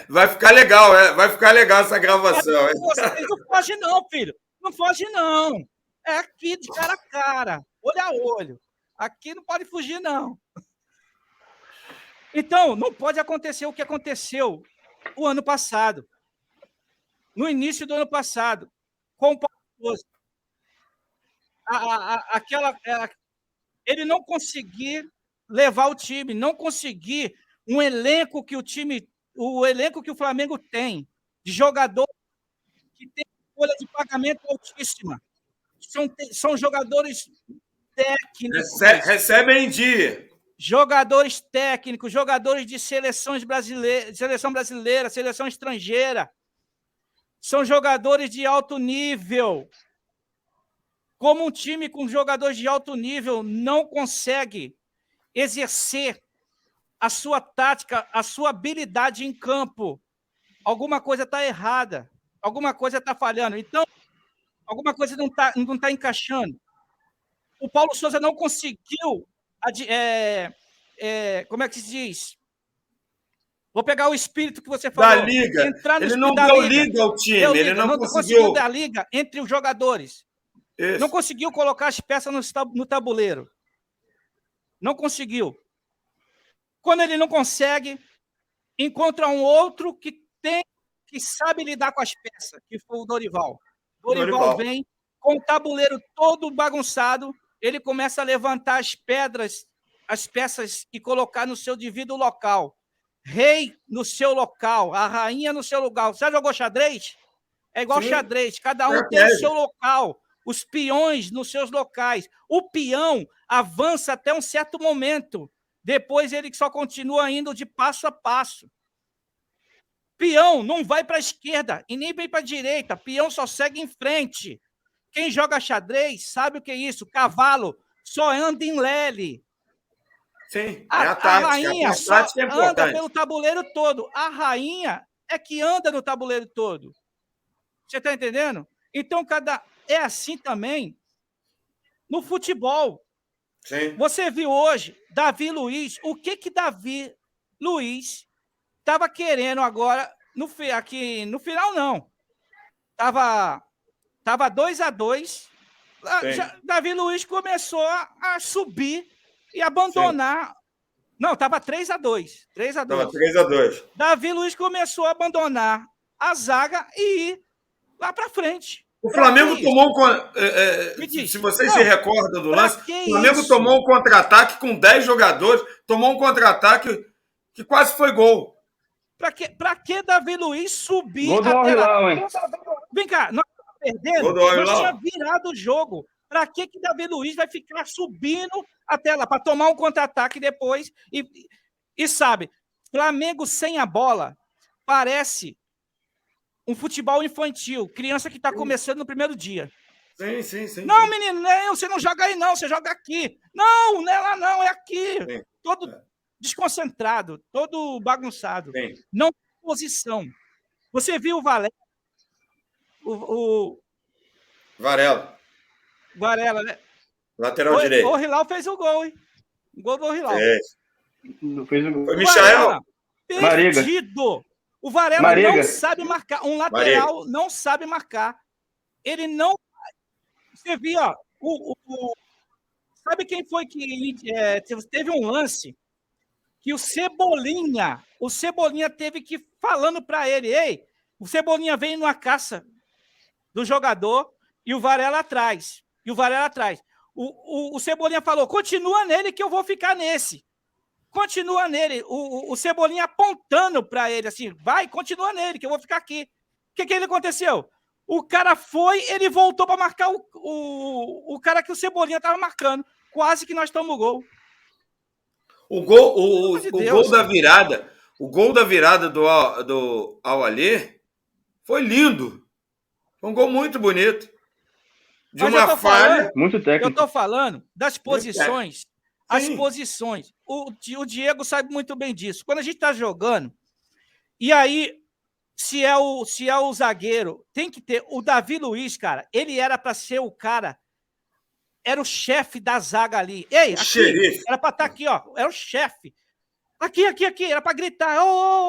Vai ficar legal, vai ficar legal essa gravação. Não foge não, filho. Não foge não. É aqui de cara a cara, olho a olho. Aqui não pode fugir não. Então, não pode acontecer o que aconteceu o ano passado. No início do ano passado, com o Paulo Souza. Ele não conseguir levar o time, não conseguir um elenco que o elenco que o Flamengo tem, de jogador que tem folha de pagamento altíssima. São jogadores técnicos. Recebem em dia. Jogadores técnicos, jogadores de seleção brasileira, seleção estrangeira. São jogadores de alto nível. Como um time com jogadores de alto nível não consegue exercer a sua tática, a sua habilidade em campo, alguma coisa está errada, alguma coisa está falhando. Então, alguma coisa não tá encaixando. O Paulo Souza não conseguiu, como é que se diz? Vou pegar o espírito que você falou. Da liga. Entrar no ele não deu liga ao time, ele não conseguiu dar liga entre os jogadores. Isso. Não conseguiu colocar as peças no tabuleiro. Não conseguiu. Quando ele não consegue, encontra um outro que sabe lidar com as peças, que foi o Dorival. Dorival vem com o tabuleiro todo bagunçado, ele começa a levantar as peças e colocar no seu devido local. Rei no seu local, a rainha no seu lugar. Você já jogou xadrez? É igual xadrez, cada um tem o seu local. Os peões nos seus locais. O peão avança até um certo momento. Depois ele só continua indo de passo a passo. Peão não vai para a esquerda e nem vem para a direita. Peão só segue em frente. Quem joga xadrez sabe o que é isso. Cavalo só anda em lele. Sim, a rainha só anda pelo tabuleiro todo. A rainha é que anda no tabuleiro todo. Você está entendendo? Então, é assim também no futebol. Sim. Você viu hoje Davi Luiz, o que Davi Luiz estava querendo agora, aqui no final não, estava 2-2, Davi Luiz começou a subir e abandonar. Sim. Não, estava 3-2. Estava 3-2. Davi Luiz começou a abandonar a zaga e ir lá para frente. O Flamengo tomou se vocês se recordam do lance, o Flamengo tomou um contra-ataque com 10 jogadores, tomou um contra-ataque que quase foi gol. Para que Davi Luiz subir gol do Al-Hilal, hein? Vem cá, nós estamos perdendo, nós tínhamos virado o jogo. Para que Davi Luiz vai ficar subindo até lá? Para tomar um contra-ataque depois e sabe, Flamengo sem a bola parece um futebol infantil, criança que está começando no primeiro dia. Sim. Não, menino, você não joga aí não, você joga aqui. Não, não é lá não, é aqui. Sim. Todo desconcentrado, todo bagunçado. Sim. Não tem posição. Você viu o Varela? Varela, né? Lateral direito. O Hilal fez o gol, hein? O gol do Hilal. Fez o gol. Foi Michael. Perdido. O Varela Mariga. não sabe marcar. Um lateral não sabe marcar. Ele não... Você viu, ó. Sabe quem foi que... teve um lance que o Cebolinha teve que ir falando para ele, ei, o Cebolinha veio numa caça do jogador e o Varela atrás. O Cebolinha falou, continua nele que eu vou ficar nesse. Continua nele. O Cebolinha apontando para ele, assim, vai, continua nele que eu vou ficar aqui. O que ele aconteceu? O cara foi, ele voltou para marcar o cara que o Cebolinha estava marcando. Quase que nós tomamos o gol. O gol da virada do Al-Ahly foi lindo. Foi um gol muito bonito. De uma falha. Muito técnico. Eu estou falando das posições. As posições. O Diego sabe muito bem disso. Quando a gente está jogando, e aí, se é o zagueiro, tem que ter. O Davi Luiz, cara, ele era para ser o cara. Era o chefe da zaga ali. Ei, aqui, era para estar aqui, ó. Era o chefe. Aqui. Era para gritar.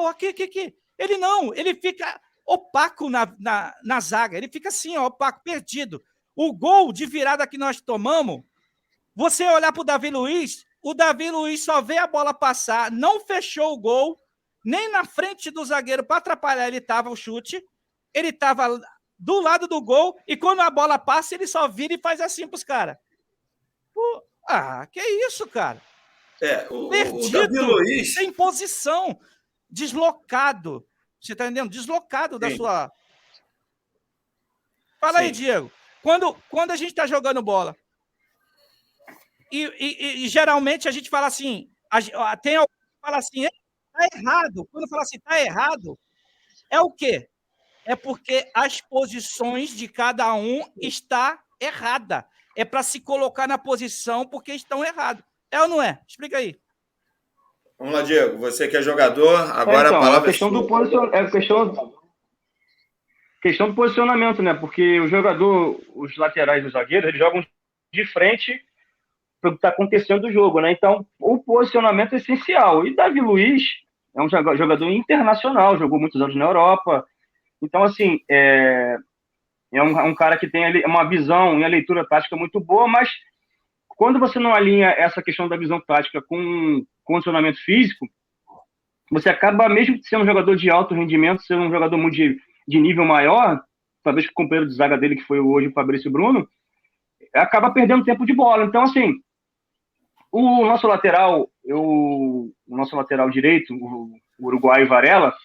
Aqui. Ele não. Ele fica opaco na zaga. Ele fica assim, ó, opaco, perdido. O gol de virada que nós tomamos, você olhar para o Davi Luiz só vê a bola passar, não fechou o gol, nem na frente do zagueiro para atrapalhar ele estava o chute. Ele estava do lado do gol, e quando a bola passa, ele só vira e faz assim pros caras. Que isso, cara? O Davi Luiz... Sem posição, deslocado. Você tá entendendo? Deslocado da sua... Fala aí, Diego. Quando a gente está jogando bola, e geralmente a gente fala assim, tem alguém que fala assim, tá errado. Quando fala assim, tá errado, é o quê? É porque as posições de cada um está errada. É para se colocar na posição porque estão errados. É ou não é? Explica aí. Vamos lá, Diego. Você que é jogador, agora então, a palavra é questão do questão do posicionamento, né? Porque o jogador, os laterais e os zagueiros, eles jogam de frente para o que está acontecendo no jogo, né? Então, o posicionamento é essencial. E Davi Luiz é um jogador internacional, jogou muitos anos na Europa. Então, assim, é um cara que tem uma visão e a leitura tática muito boa, mas quando você não alinha essa questão da visão tática com condicionamento físico, você acaba, mesmo sendo um jogador de alto rendimento, sendo um jogador muito de nível maior, talvez o companheiro de zaga dele, que foi hoje o Fabrício Bruno, acaba perdendo tempo de bola. Então, assim, o nosso lateral direito, o uruguaio Varela,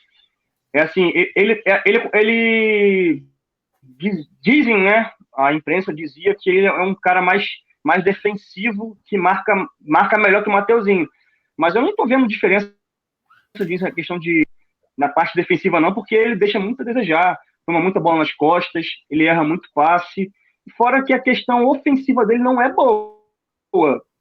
assim, ele dizem, né, a imprensa dizia que ele é um cara mais defensivo, que marca melhor que o Mateuzinho. Mas eu não estou vendo diferença disso na questão na parte defensiva, não, porque ele deixa muito a desejar, toma muita bola nas costas, ele erra muito passe, fora que a questão ofensiva dele não é boa.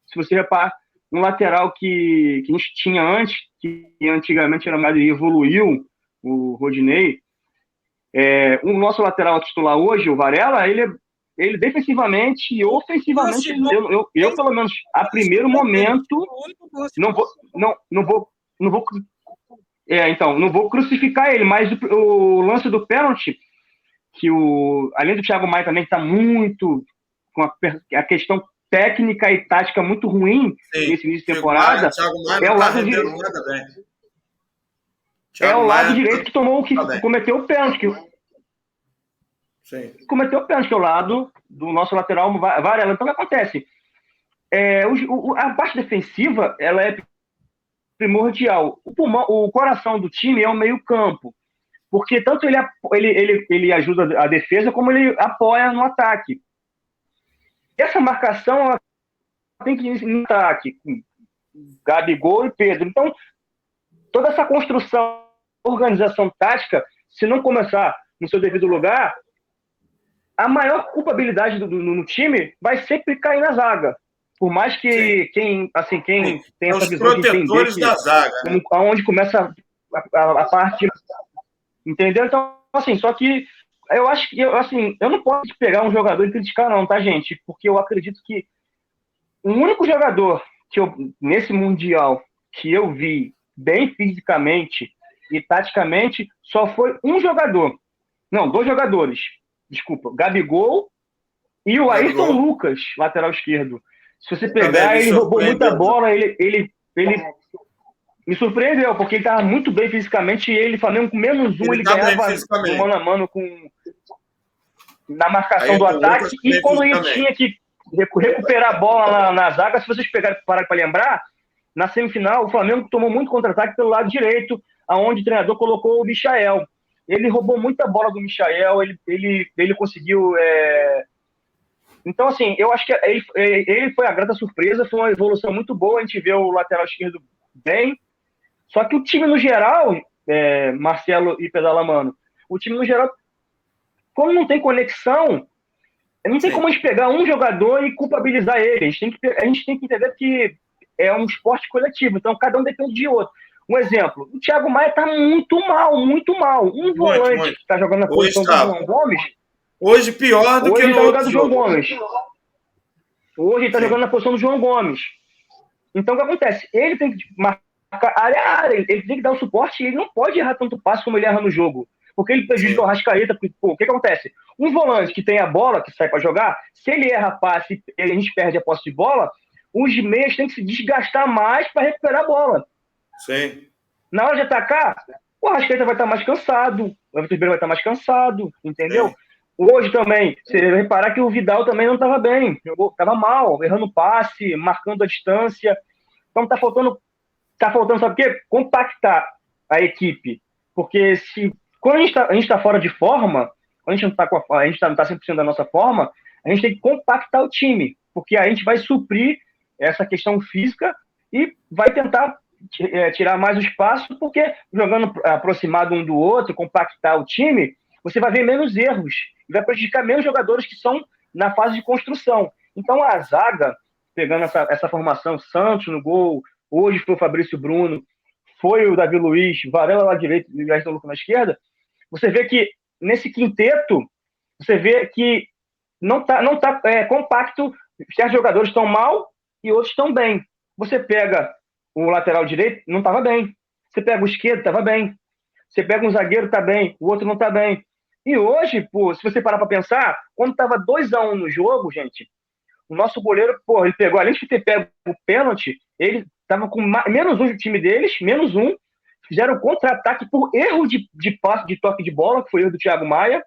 Se você reparar, um lateral que a gente tinha antes, que antigamente era mais e evoluiu, o Rodinei, o nosso lateral titular hoje, o Varela, ele defensivamente e ofensivamente, eu pelo menos, a primeiro momento, não vou Então, não vou crucificar ele, mas o lance do pênalti, que além do Thiago Maia também está muito com a questão técnica e tática muito ruim nesse início de temporada, Thiago Maia não tá rendendo nada bem. É o lado direito que cometeu o pênalti. Sim. Cometeu o pênalti, que é o lado do nosso lateral Varela. Então, o que acontece? A parte defensiva, ela é primordial. O coração do time é o meio-campo, porque tanto ele ajuda a defesa, como ele apoia no ataque. Essa marcação ela tem que ir no ataque, com Gabigol e Pedro. Então, toda essa construção, organização tática, se não começar no seu devido lugar, a maior culpabilidade no time vai sempre cair na zaga. Por mais que quem tem essa visão de entender da zaga, né? Onde começa a parte, entendeu? Então, assim, só que eu acho que eu não posso pegar um jogador e criticar não, tá, gente? Porque eu acredito que o único jogador que nesse Mundial que eu vi bem fisicamente e taticamente só foi um jogador. Não, 2 jogadores. Desculpa, Gabigol e o Ayrton Lucas, lateral esquerdo. Se você pegar, ele roubou muita bola, ele me surpreendeu, porque ele estava muito bem fisicamente e ele, Flamengo, com menos um, ele ganhava no mano a mano na marcação do ataque. E quando ele tinha que recuperar a bola na zaga, se vocês parar para lembrar, na semifinal, o Flamengo tomou muito contra-ataque pelo lado direito, aonde o treinador colocou o Michael. Ele roubou muita bola do Michael, ele conseguiu... Então, assim, eu acho que ele foi a grata surpresa, foi uma evolução muito boa, a gente vê o lateral esquerdo bem, só que o time no geral, Marcelo e Pedalamano, o time no geral, como não tem conexão, não tem como a gente pegar um jogador e culpabilizar ele, a gente tem que entender que é um esporte coletivo, então cada um depende de outro. Um exemplo, o Thiago Maia tá muito mal, muito mal. Um volante que tá jogando na posição do João Gomes... Hoje pior do que no outro do João Gomes. Hoje ele tá jogando na posição do João Gomes. Então, o que acontece? Ele tem que marcar área a área, ele tem que dar o suporte e ele não pode errar tanto passe como ele erra no jogo. Porque ele prejudica o Arrascaeta. Porque, o que acontece? Um volante que tem a bola, que sai para jogar, se ele erra passe e a gente perde a posse de bola, os meias têm que se desgastar mais para recuperar a bola. Sim. Na hora de atacar, o Arrascaeta vai estar mais cansado, o Everton Ribeiro vai estar mais cansado, entendeu? Sim. Hoje também, você vai reparar que o Vidal também não estava bem, estava mal, errando passe, marcando a distância. Então está faltando, sabe o quê? Compactar a equipe. Porque quando a gente tá fora de forma, quando a gente não está 100% da nossa forma, a gente tem que compactar o time, porque a gente vai suprir essa questão física e vai tentar tirar mais o espaço, porque jogando aproximado um do outro, compactar o time, você vai ver menos erros e vai prejudicar menos jogadores que são na fase de construção. Então a zaga, pegando essa formação, Santos no gol, hoje foi o Fabrício Bruno, foi o Davi Luiz, Varela lá direito e o Ayrton Lucas na esquerda, você vê que nesse quinteto, você vê que não tá compacto, certos jogadores estão mal e outros estão bem. Você pega o lateral direito, não estava bem. Você pega o esquerdo, estava bem. Você pega um zagueiro, está bem. O outro não está bem. E hoje, se você parar para pensar, quando estava 2-1 no jogo, gente, o nosso goleiro, ele pegou, além de ter pego o pênalti, ele estava com menos um do time deles, menos um, fizeram contra-ataque por erro de passe, de toque de bola, que foi erro do Thiago Maia,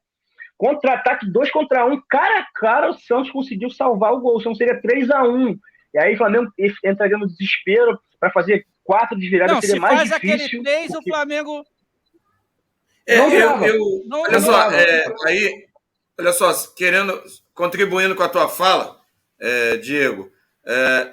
contra-ataque 2 contra 1, cara a cara, o Santos conseguiu salvar o gol, senão seria 3-1. E aí o Flamengo entraria no desespero para fazer 4 de virada, não, seria mais difícil. Se faz aquele 3, porque... o Flamengo... Olha só, olha só, contribuindo com a tua fala, Diego,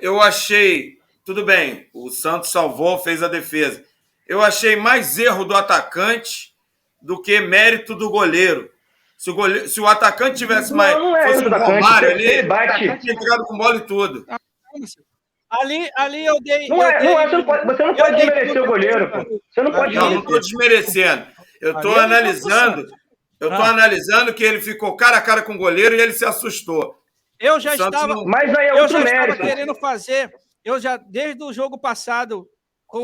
eu achei, tudo bem, o Santos salvou, fez a defesa. Eu achei mais erro do atacante do que mérito do goleiro. Se o atacante tivesse mais... fosse o Romário ali, ele tinha entrado com bola e tudo. Ali eu dei... Você não pode desmerecer o goleiro, pô. Você não pode... Não estou desmerecendo. Eu estou analisando que ele ficou cara a cara com o goleiro e ele se assustou. Eu já estava... Mas aí é outro mérito. Estava querendo fazer... desde o jogo passado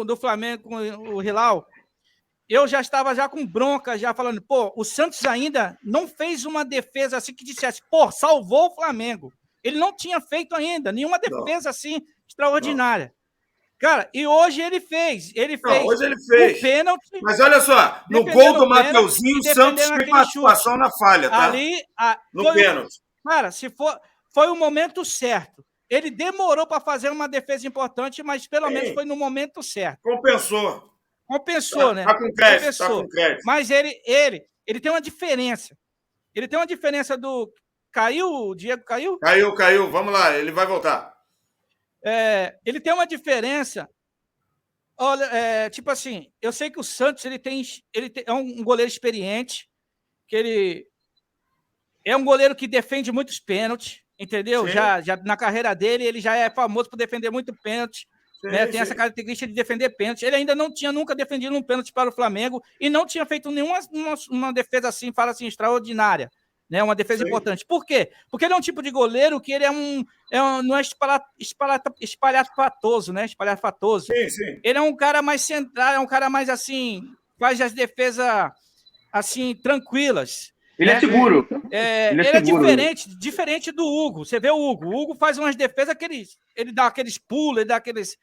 do Flamengo com o Hilal, eu já estava já com bronca, já falando, pô, o Santos ainda não fez uma defesa assim que dissesse, pô, salvou o Flamengo. Ele não tinha feito ainda nenhuma defesa assim extraordinária. Não. Cara, e hoje ele fez. Não, hoje ele fez. O pênalti. Mas olha só, no gol do Mateuzinho, o Santos tem participação na falha, tá? Ali, no pênalti. Cara, foi o momento certo. Ele demorou para fazer uma defesa importante, mas pelo menos foi no momento certo. Compensou, né? Tá com crédito, tá com crédito. Mas ele tem uma diferença. Ele tem uma diferença do... Caiu? O Diego caiu? Caiu. Vamos lá, ele vai voltar. Ele tem uma diferença. Olha, tipo assim, eu sei que o Santos é um goleiro experiente, que ele é um goleiro que defende muitos pênaltis, entendeu? Já na carreira dele, ele já é famoso por defender muito pênalti. Né? Tem essa característica de defender pênalti. Ele ainda não tinha nunca defendido um pênalti para o Flamengo e não tinha feito nenhuma uma defesa assim, fala assim, extraordinária. Né, uma defesa importante. Por quê? Porque ele é um tipo de goleiro que ele não é espalhafatoso, né? Espalhafatoso. Sim. Ele é um cara mais central, é um cara mais assim, faz as defesas assim, tranquilas. Ele é seguro. Ele é diferente do Hugo. Você vê o Hugo faz umas defesas que ele dá aqueles pulos, ele dá aquelas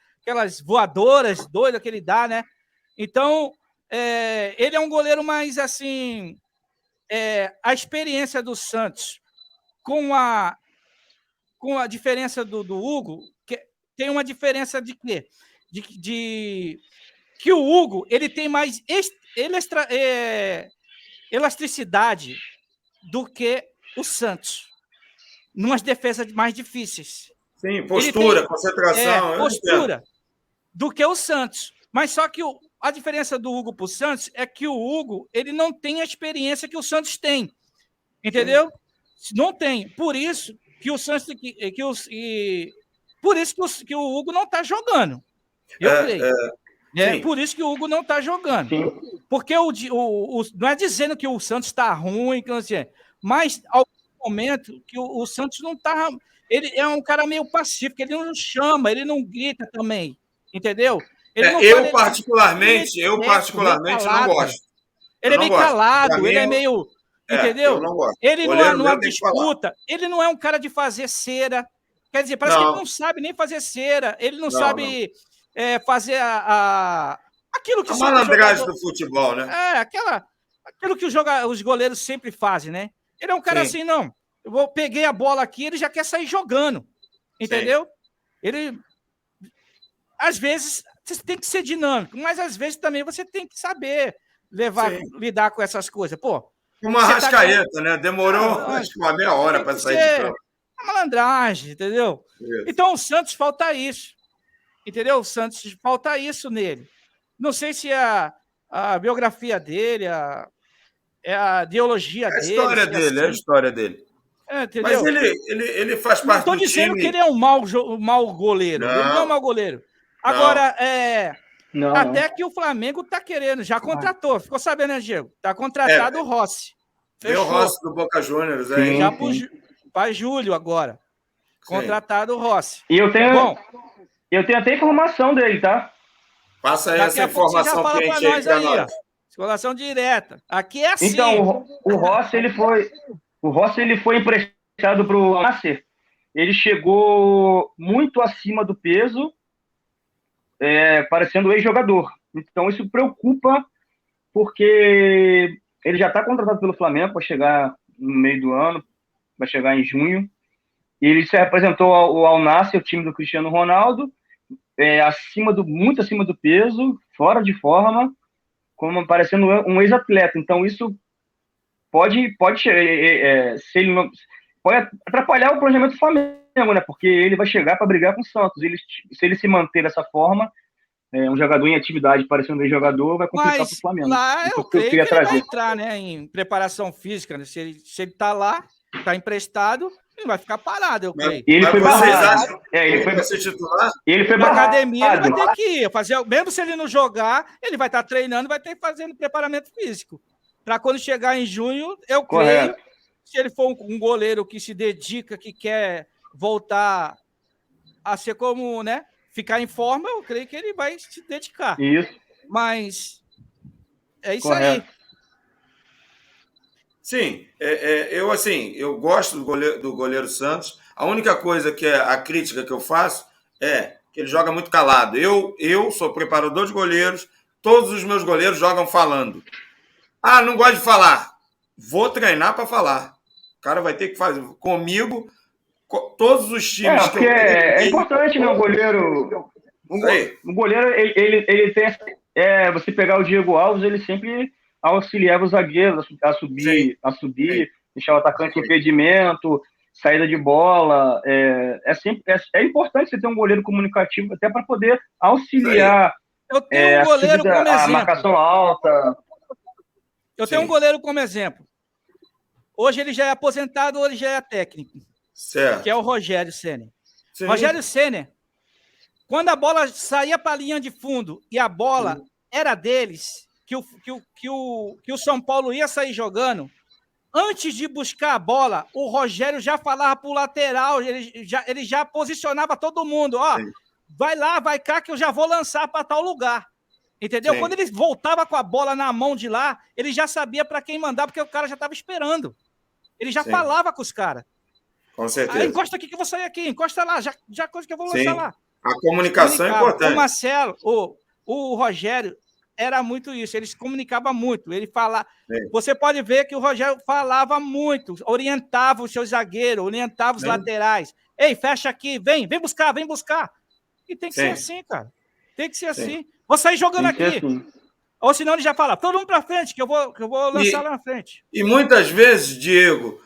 voadoras doidas que ele dá, né? Então, ele é um goleiro mais assim... a experiência do Santos com a diferença do Hugo, que tem uma diferença de quê? Que o Hugo ele tem mais elasticidade do que o Santos, numas defesas mais difíceis. Sim, postura, concentração. Postura do que o Santos. Mas só que a diferença do Hugo para o Santos é que o Hugo ele não tem a experiência que o Santos tem. Entendeu? Sim. Não tem. Por isso que o Santos por isso que o Hugo não está jogando. Eu creio. Por isso que o Hugo não está jogando. Sim. Porque não é dizendo que o Santos está ruim, mas ao momento que o Santos não está. Ele é um cara meio pacífico, ele não chama, ele não grita também. Entendeu? Eu particularmente não gosto. Ele é meio calado, ele é meio... Entendeu? Eu não gosto. Ele não disputa, ele não é um cara de fazer cera. Quer dizer, parece que ele não sabe nem fazer cera, ele não sabe fazer aquilo que... A malandragem do futebol, né? Aquilo que os goleiros sempre fazem, né? Ele é um cara assim, não, peguei a bola aqui, ele já quer sair jogando. Entendeu? Ele... Às vezes... Você tem que ser dinâmico, mas às vezes também você tem que saber lidar com essas coisas. Pô, uma Arrascaeta, né? Demorou acho que uma meia hora para sair de campo. A malandragem, entendeu? Isso. Então o Santos falta isso. Entendeu? O Santos falta isso nele. Não sei se a biografia dele, a ideologia dele. É a história dele. Entendeu? Mas ele faz parte do time. Não estou dizendo que ele é um mau goleiro. Ele não é um mau goleiro. Agora, até que o Flamengo está querendo, já contratou. Ficou sabendo, né, Diego? Está contratado o Rossi. Fechou. O Rossi do Boca Juniors aí. Já para julho agora. Contratado o Rossi. E eu tenho até informação dele, tá? Passa aí essa informação quente aí para nós. Informação direta. Aqui é assim. Então, o Rossi, ele foi emprestado para o Nasser. Ele chegou muito acima do peso, parecendo ex-jogador. Então, isso preocupa, porque ele já está contratado pelo Flamengo para chegar no meio do ano, vai chegar em junho. E ele se representou ao Al-Nassr, o time do Cristiano Ronaldo, muito acima do peso, fora de forma, como parecendo um ex-atleta. Então, isso pode atrapalhar o planejamento do Flamengo, né? Porque ele vai chegar para brigar com o Santos. Se ele se manter dessa forma, um jogador em atividade parecendo um jogador, vai complicar para o Flamengo. Lá eu creio que ele vai entrar, né, em preparação física. Né? Se ele está lá, está emprestado, ele vai ficar parado, eu creio. Ele foi barrado. Ele foi titular? Ele foi na barrado. Academia, ele vai ter que ir. Mesmo se ele não jogar, ele vai estar treinando, vai ter que fazendo preparamento físico. Para quando chegar em junho, eu creio, se ele for um goleiro que se dedica, que quer voltar a ser como, né, ficar em forma, eu creio que ele vai se dedicar. Isso. Mas É isso Correto. aí. Sim, eu gosto do goleiro Santos. A única coisa que a crítica que eu faço é que ele joga muito calado. Eu sou preparador de goleiros, todos os meus goleiros jogam falando. Ah, não gosto de falar. Vou treinar para falar. O cara vai ter que fazer comigo. Todos os times que Porque eu é treinei. importante, né? O goleiro. Isso aí. O goleiro, ele tem. Você pegar o Diego Alves, ele sempre auxiliava os zagueiros a Sim. subir, deixar o atacante em impedimento, saída de bola. É importante você ter um goleiro comunicativo até para poder auxiliar Eu tenho um goleiro como a exemplo. marcação alta. Eu tenho um goleiro como exemplo. Hoje ele já é aposentado, hoje já é técnico. Certo. Que é o Rogério Ceni. Sim. Rogério Ceni, quando a bola saía para a linha de fundo e a bola era deles, que o São Paulo ia sair jogando, antes de buscar a bola, o Rogério já falava para o lateral, ele já posicionava todo mundo, ó, vai lá, vai cá, que eu já vou lançar para tal lugar. Entendeu? Quando ele voltava com a bola na mão de lá, ele já sabia para quem mandar, porque o cara já estava esperando. Ele já falava com os caras. Com certeza. Encosta aqui que eu vou sair aqui, encosta lá, já coisa que eu vou lançar lá. A comunicação é importante. O Marcelo, o Rogério, era muito isso, ele se comunicava muito, ele falava. Você pode ver que o Rogério falava muito, orientava os seus zagueiros, orientava os laterais. Ei, fecha aqui, vem buscar, vem buscar. E tem que ser assim, cara. Tem que ser assim. Vou sair jogando aqui. Assim. Ou senão ele já fala, todo mundo pra frente, que eu vou lançar lá na frente. E muitas vezes, Diego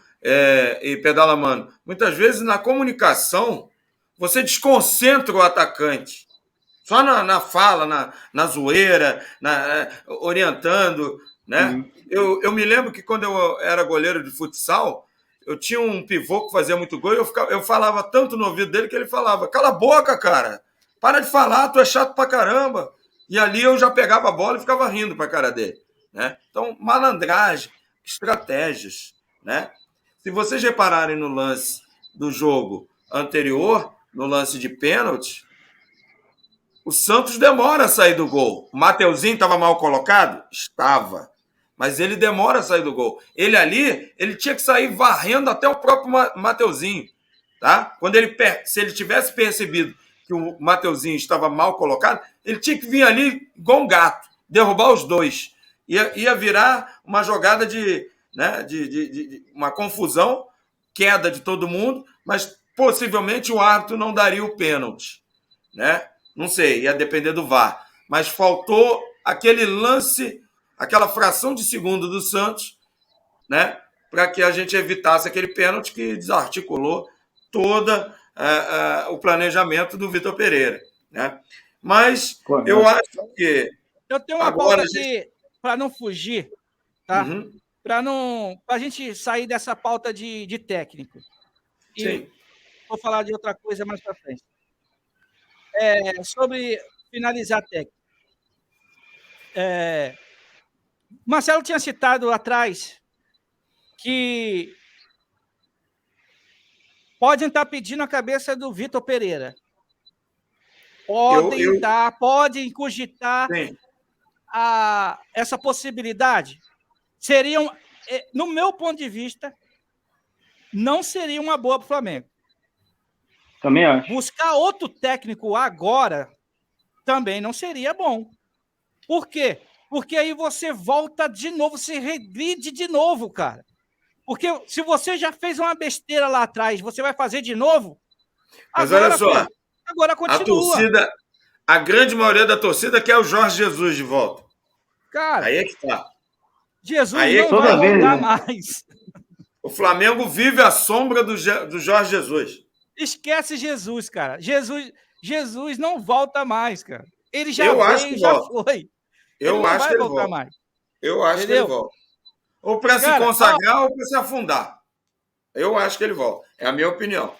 e Pedala Mano, muitas vezes na comunicação, você desconcentra o atacante. Só na fala, na zoeira, orientando, né? Eu me lembro que quando eu era goleiro de futsal, eu tinha um pivô que fazia muito gol e eu falava tanto no ouvido dele que ele falava, cala a boca, cara, para de falar, tu é chato pra caramba. E ali eu já pegava a bola e ficava rindo pra cara dele, né? Então, malandragem, estratégias, né? Se vocês repararem no lance do jogo anterior, no lance de pênalti, o Santos demora a sair do gol. O Mateuzinho estava mal colocado? Estava. Mas ele demora a sair do gol. Ele tinha que sair varrendo até o próprio Mateuzinho. Tá? Se ele tivesse percebido que o Mateuzinho estava mal colocado, ele tinha que vir ali igual um gato, derrubar os dois. Ia virar uma jogada de uma confusão, queda de todo mundo, mas possivelmente o árbitro não daria o pênalti, né? Não sei, ia depender do VAR. Mas faltou aquele lance, aquela fração de segundo do Santos, né? Para que a gente evitasse aquele pênalti que desarticulou todo o planejamento do Vitor Pereira, né? Mas eu acho que... Eu tenho uma pauta aqui, para não fugir, tá? Para a gente sair dessa pauta de técnico. Sim. Vou falar de outra coisa mais para frente. Sobre finalizar técnico. Marcelo tinha citado atrás que podem estar pedindo a cabeça do Vitor Pereira. Podem cogitar essa possibilidade. Seriam, no meu ponto de vista, não seria uma boa para o Flamengo. Também acho. Buscar outro técnico agora também não seria bom. Por quê? Porque aí você volta de novo, você regride de novo, cara. Porque se você já fez uma besteira lá atrás, você vai fazer de novo? Mas olha só, agora continua. A grande maioria da torcida quer o Jorge Jesus de volta. Cara, aí é que tá. Jesus não vai voltar mais. O Flamengo vive à sombra do Jorge Jesus. Esquece Jesus, cara. Jesus não volta mais, cara. Ele já foi. Eu acho que ele volta mais. Eu acho que ele volta. Ou para se consagrar ou para se afundar. Eu acho que ele volta. É a minha opinião.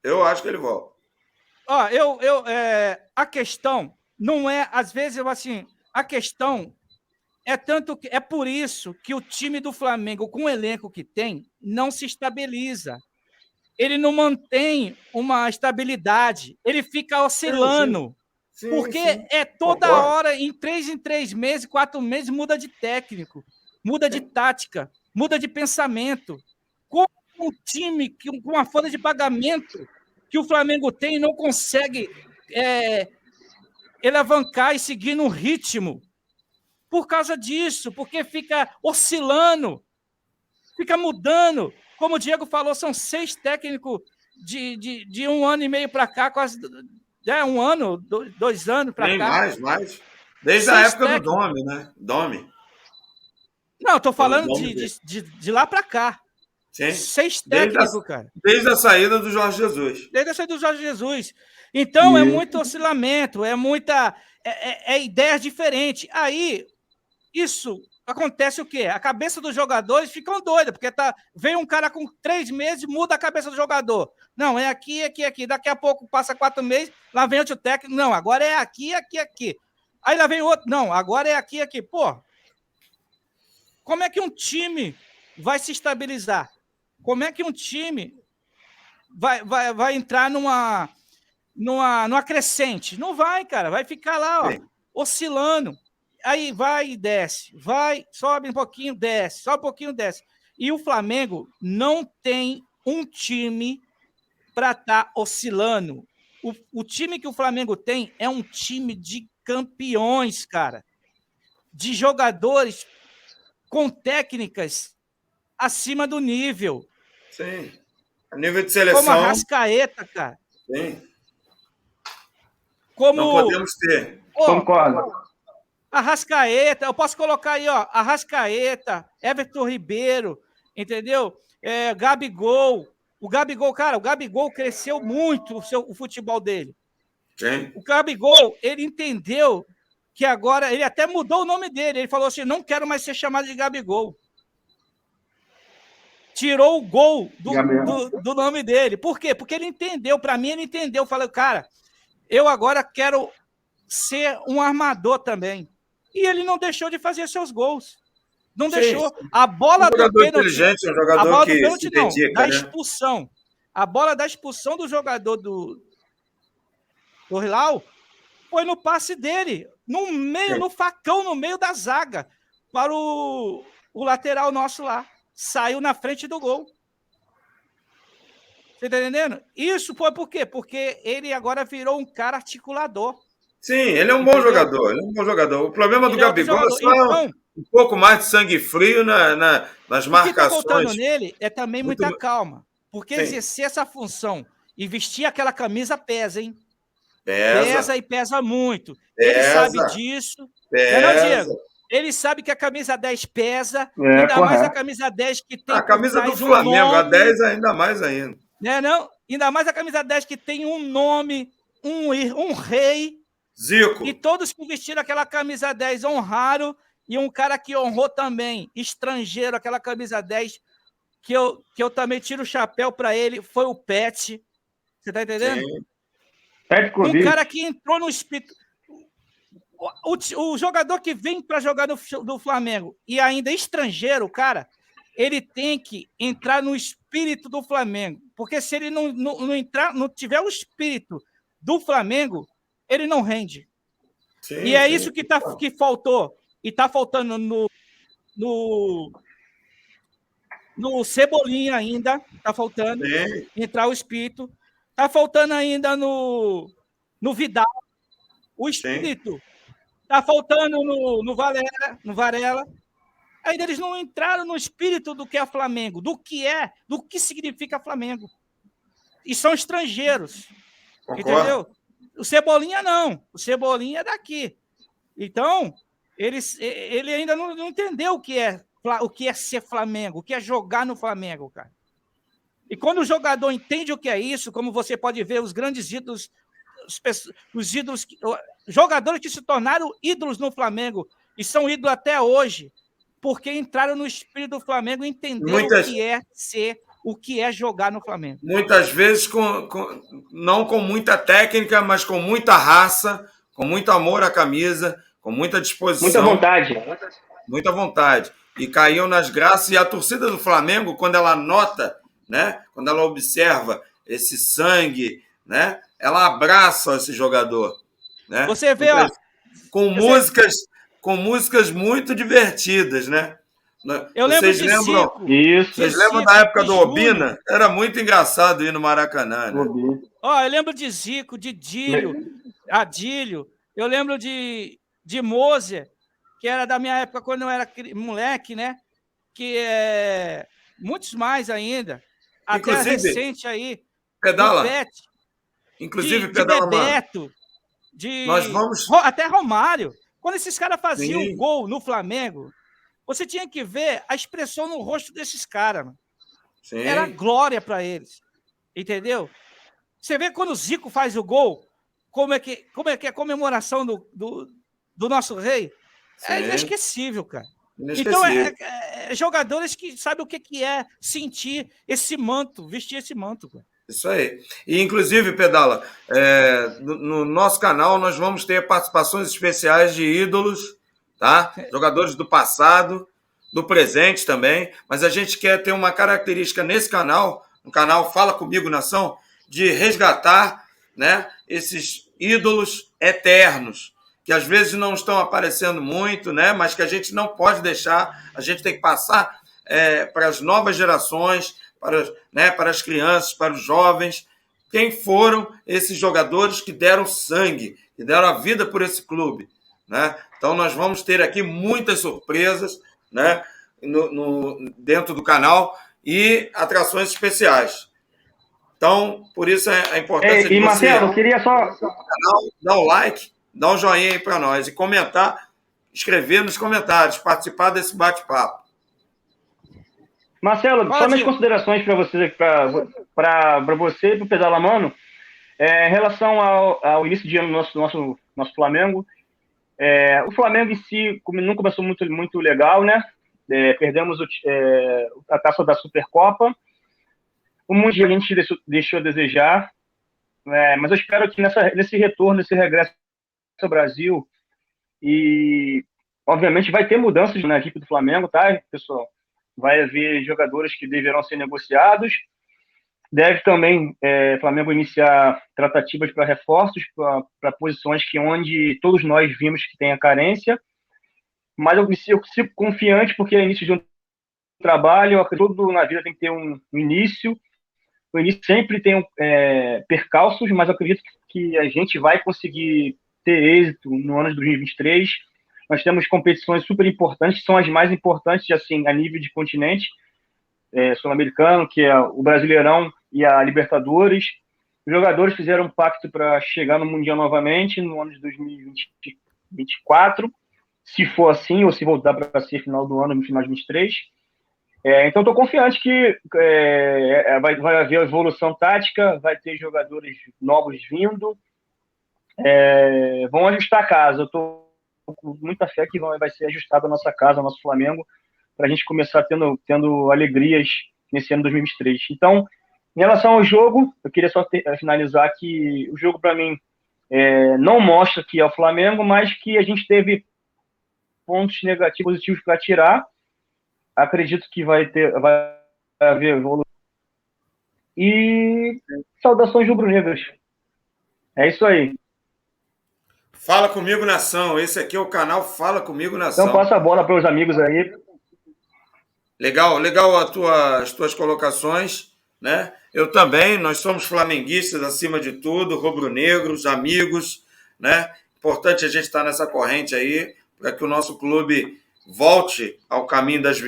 Eu acho que ele volta. A questão não é, às vezes, a questão é por isso que o time do Flamengo, com o elenco que tem, não se estabiliza. Ele não mantém uma estabilidade. Ele fica oscilando. Sim, Porque sim. é toda Concordo. hora, em 3 meses, 4 meses, muda de técnico, muda de tática, muda de pensamento. Como um time com uma folha de pagamento que o Flamengo tem não consegue alavancar e seguir no ritmo por causa disso, porque fica oscilando, fica mudando. Como o Diego falou, são 6 técnicos de 1 ano e meio para cá, quase 1 ano, 2 anos para Nem cá. mais. Desde a 6 época do técnicos. Domi, né? Domi. Não, estou falando Domi. de lá para cá. Sim. 6 técnicos, cara. Desde a saída do Jorge Jesus. Desde a saída do Jorge Jesus. Então, é muito oscilamento, é muita. Ideias diferentes. Aí, isso acontece o quê? A cabeça dos jogadores ficam doida, porque vem um cara com 3 meses, muda a cabeça do jogador. Não, é aqui, aqui, aqui. Daqui a pouco passa 4 meses, lá vem outro técnico. Não, agora é aqui, aqui, aqui. Aí lá vem outro. Não, agora é aqui, aqui. Pô, como é que um time vai se estabilizar? Como é que um time vai entrar numa crescente? Não vai, cara. Vai ficar lá, ó, oscilando. Aí vai e desce. Vai, sobe um pouquinho, desce. Sobe um pouquinho, desce. E o Flamengo não tem um time para estar oscilando. O time que o Flamengo tem é um time de campeões, cara. De jogadores com técnicas acima do nível. Sim. A nível de seleção. Como a Arrascaeta, cara. Sim. Como... Não podemos ter. Concordo. Arrascaeta, eu posso colocar aí, ó, Arrascaeta, Everton Ribeiro, entendeu? Gabigol. O Gabigol cresceu muito o futebol dele. Sim. O Gabigol, ele entendeu que agora, ele até mudou o nome dele, ele falou assim, não quero mais ser chamado de Gabigol. Tirou o gol do nome dele. Por quê? Porque ele entendeu, para mim ele entendeu. Falei, cara, eu agora quero ser um armador também. E ele não deixou de fazer seus gols. Não deixou. A bola do pênalti... inteligente, um jogador a bola que do pênalti se dedica, da né? expulsão. A bola da expulsão do jogador do Hilal foi no passe dele, no meio, no facão, no meio da zaga, para o lateral nosso lá. Saiu na frente do gol. Você tá entendendo? Isso foi por quê? Porque ele agora virou um cara articulador. Sim, ele é um bom jogador. Ele é um bom jogador. O problema do Gabigol é só um pouco mais de sangue frio nas marcações. O que está faltando nele é também muita calma. Porque exercer essa função e vestir aquela camisa pesa, hein? Pesa e pesa muito. Ele sabe disso. Não, Diego? Ele sabe que a camisa 10 pesa, ainda mais a camisa 10 que tem... A camisa do Flamengo, a 10 ainda mais ainda. Não? Ainda mais a camisa 10 que tem um nome, um rei. Zico. E todos que vestiram aquela camisa 10 honraram, e um cara que honrou também, estrangeiro, aquela camisa 10, que eu também tiro o chapéu para ele, foi o Pet. Você tá entendendo? Sim. Um cara que entrou no espírito... O jogador que vem para jogar no Flamengo e ainda é estrangeiro, cara, ele tem que entrar no espírito do Flamengo. Porque se ele não entrar, não tiver o espírito do Flamengo, ele não rende. Sim, e é isso que faltou. E está faltando no Cebolinha ainda. Está faltando entrar o espírito. Está faltando ainda no Vidal o espírito. Está faltando no Varela. Ainda eles não entraram no espírito do que é Flamengo, do que significa Flamengo. E são estrangeiros. Concordo. Entendeu? O Cebolinha não. O Cebolinha é daqui. Então, ele ainda não entendeu o que é ser Flamengo, o que é jogar no Flamengo, cara. E quando o jogador entende o que é isso, como você pode ver os grandes ídolos, os ídolos, jogadores que se tornaram ídolos no Flamengo e são ídolos até hoje, porque entraram no espírito do Flamengo e entenderam o que é jogar no Flamengo. Muitas vezes não com muita técnica, mas com muita raça, com muito amor à camisa, com muita disposição. Muita vontade. Muita vontade. E caíam nas graças. E a torcida do Flamengo, quando ela nota, né, quando ela observa esse sangue, né, ela abraça esse jogador. né? Você vê, ó, com músicas muito divertidas, né? Eu lembro de lembram? Zico. Isso. Vocês lembram da época do Obina? Era muito engraçado ir no Maracanã, né? Ó, eu lembro de Zico, de Adílio. Eu lembro de Moser, que era da minha época quando eu era moleque, né? Que é muitos mais ainda. Até Inclusive, recente aí. Pedala. Pet, Inclusive, de Pedala, Bebeto, nós vamos... até Romário. Quando esses caras faziam Sim. gol no Flamengo, você tinha que ver a expressão no rosto desses caras, mano. Sim. Era glória para eles. Entendeu? Você vê quando o Zico faz o gol, como é que é a comemoração do nosso rei? Sim. É inesquecível, cara. Inesquecível. Então, jogadores que sabem o que é sentir esse manto, vestir esse manto, cara. Isso aí. E, inclusive, Pedala, no nosso canal nós vamos ter participações especiais de ídolos, tá? Jogadores do passado, do presente também, mas a gente quer ter uma característica nesse canal, no canal Fala Comigo Nação, de resgatar, né, esses ídolos eternos, que às vezes não estão aparecendo muito, né, mas que a gente não pode deixar, a gente tem que passar para as novas gerações, para as crianças, para os jovens, quem foram esses jogadores que deram sangue, que deram a vida por esse clube, né? Então, nós vamos ter aqui muitas surpresas, né, dentro do canal e atrações especiais. Então, por isso a importância de você... Marcelo, eu queria só... Dar um like, dar um joinha aí para nós e comentar, escrever nos comentários, participar desse bate-papo. Marcelo, só minhas considerações para você e para o Pedala Mano. Em relação ao início de ano do nosso Flamengo, o Flamengo em si não começou muito legal, né? Perdemos a taça da Supercopa. O Mundial a gente deixou a desejar, mas eu espero que nesse retorno, nesse regresso ao Brasil, e obviamente vai ter mudanças na equipe do Flamengo, tá, pessoal? Vai haver jogadores que deverão ser negociados. Deve também o Flamengo iniciar tratativas para reforços, para posições onde todos nós vimos que tem a carência. Mas eu fico confiante porque é início de um trabalho. Tudo na vida tem que ter um início. O início sempre tem percalços, mas eu acredito que a gente vai conseguir ter êxito no ano de 2023. Nós temos competições super importantes, são as mais importantes assim, a nível de continente sul-americano, que é o Brasileirão e a Libertadores. Os jogadores fizeram um pacto para chegar no Mundial novamente no ano de 2024, se for assim, ou se voltar para ser final do ano, no final de 2023. Então, estou confiante que vai haver evolução tática, vai ter jogadores novos vindo, vão ajustar a casa. Eu estou com muita fé que vai ser ajustada a nossa casa, o nosso Flamengo, para a gente começar tendo alegrias nesse ano 2023. Então, em relação ao jogo, eu queria só finalizar que o jogo, para mim, não mostra que é o Flamengo, mas que a gente teve pontos negativos, positivos para tirar. Acredito que vai haver evolução. E saudações rubro-negras. É isso aí. Fala Comigo Nação. Esse aqui é o canal Fala Comigo Nação. Então passa a bola para os amigos aí. Legal as tuas colocações, né? Eu também, nós somos flamenguistas acima de tudo, rubro-negros, amigos, né? Importante a gente estar nessa corrente aí, para que o nosso clube volte ao caminho das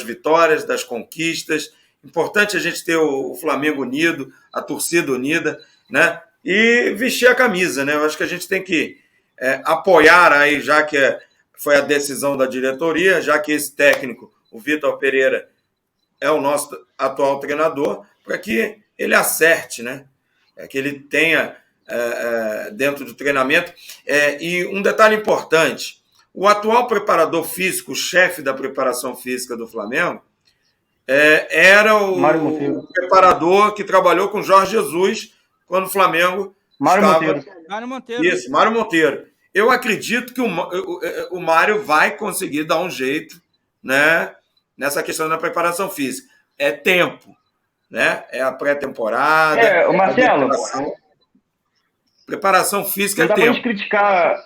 vitórias, das conquistas. Importante a gente ter o Flamengo unido, a torcida unida, né? E vestir a camisa, né? Eu acho que a gente tem que apoiar aí, já que foi a decisão da diretoria, já que esse técnico, o Vitor Pereira, é o nosso atual treinador, para que ele acerte, né? Que ele tenha dentro do treinamento. E um detalhe importante, o atual preparador físico, o chefe da preparação física do Flamengo, era o preparador que trabalhou com Jorge Jesus quando o Flamengo estava... Mário Monteiro. Isso, Mário Monteiro. Eu acredito que o Mário vai conseguir dar um jeito, né, nessa questão da preparação física. É tempo, né? É a pré-temporada. Marcelo, Preparação física Não dá é pra tempo. gente criticar.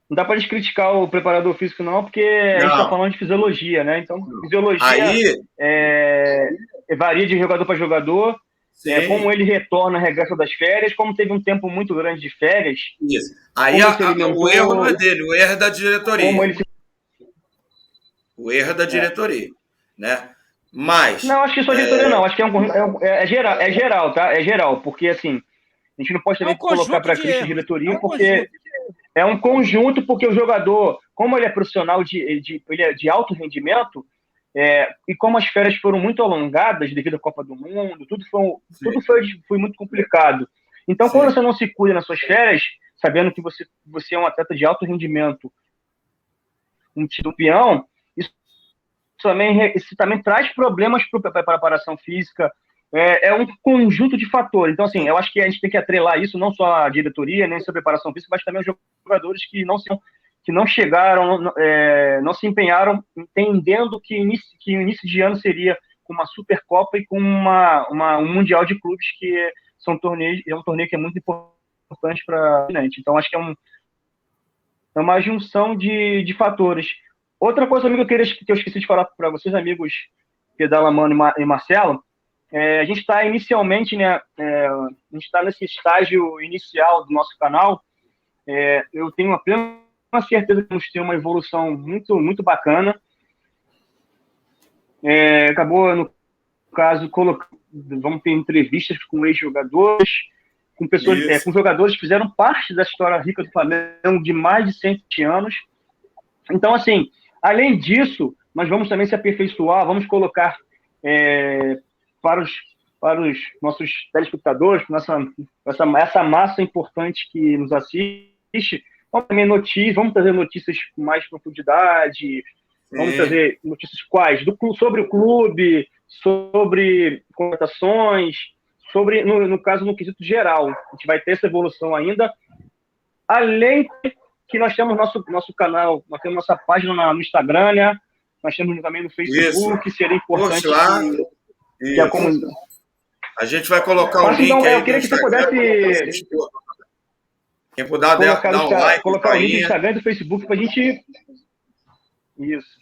Não dá pra gente criticar o preparador físico, não, porque a gente está falando de fisiologia, né? Então, fisiologia varia de jogador para jogador, como ele retorna, regressa das férias, como teve um tempo muito grande de férias. Isso. Aí o erro não é dele, o erro é da diretoria. O erro é da diretoria, né? Mas... Não, acho que só diretoria não, acho que é geral, tá? É geral, porque assim, a gente não pode também colocar para crítica a diretoria, porque é um conjunto, porque o jogador, como ele é profissional ele é de alto rendimento, e como as férias foram muito alongadas devido à Copa do Mundo, tudo foi muito complicado. Então, quando você não se cuida nas suas férias, sabendo que você é um atleta de alto rendimento, um campeão, isso também traz problemas para a preparação física. É um conjunto de fatores. Então, assim, eu acho que a gente tem que atrelar isso, não só a diretoria, nem só a preparação física, mas também os jogadores que não chegaram, não se empenharam, entendendo que o início de ano seria com uma Supercopa e com um Mundial de Clubes, que é um torneio que é muito importante para a gente. Então, acho que é uma junção de fatores. Outra coisa, amigo, que eu esqueci de falar para vocês, amigos Pedala Mano e Marcelo, a gente está inicialmente, né? A gente está nesse estágio inicial do nosso canal. Eu tenho uma plena certeza que vamos ter uma evolução muito, muito bacana. Acabou, no caso, vamos ter entrevistas com ex-jogadores, com pessoas, com jogadores que fizeram parte da história rica do Flamengo de mais de 120 anos. Então, assim, além disso, nós vamos também se aperfeiçoar, vamos colocar para os nossos telespectadores, essa massa importante que nos assiste, vamos trazer notícias com mais profundidade, vamos trazer notícias quais? Sobre o clube, sobre contratações, no caso, no quesito geral. A gente vai ter essa evolução ainda, além que nós temos nosso canal, nós temos nossa página no Instagram, né? Nós temos também no Facebook, que seria importante que a comunidade... A gente vai colocar o link aí. Eu queria que você pudesse... Quem puder dar um like, colocar o link do Instagram e do Facebook para a gente... Isso.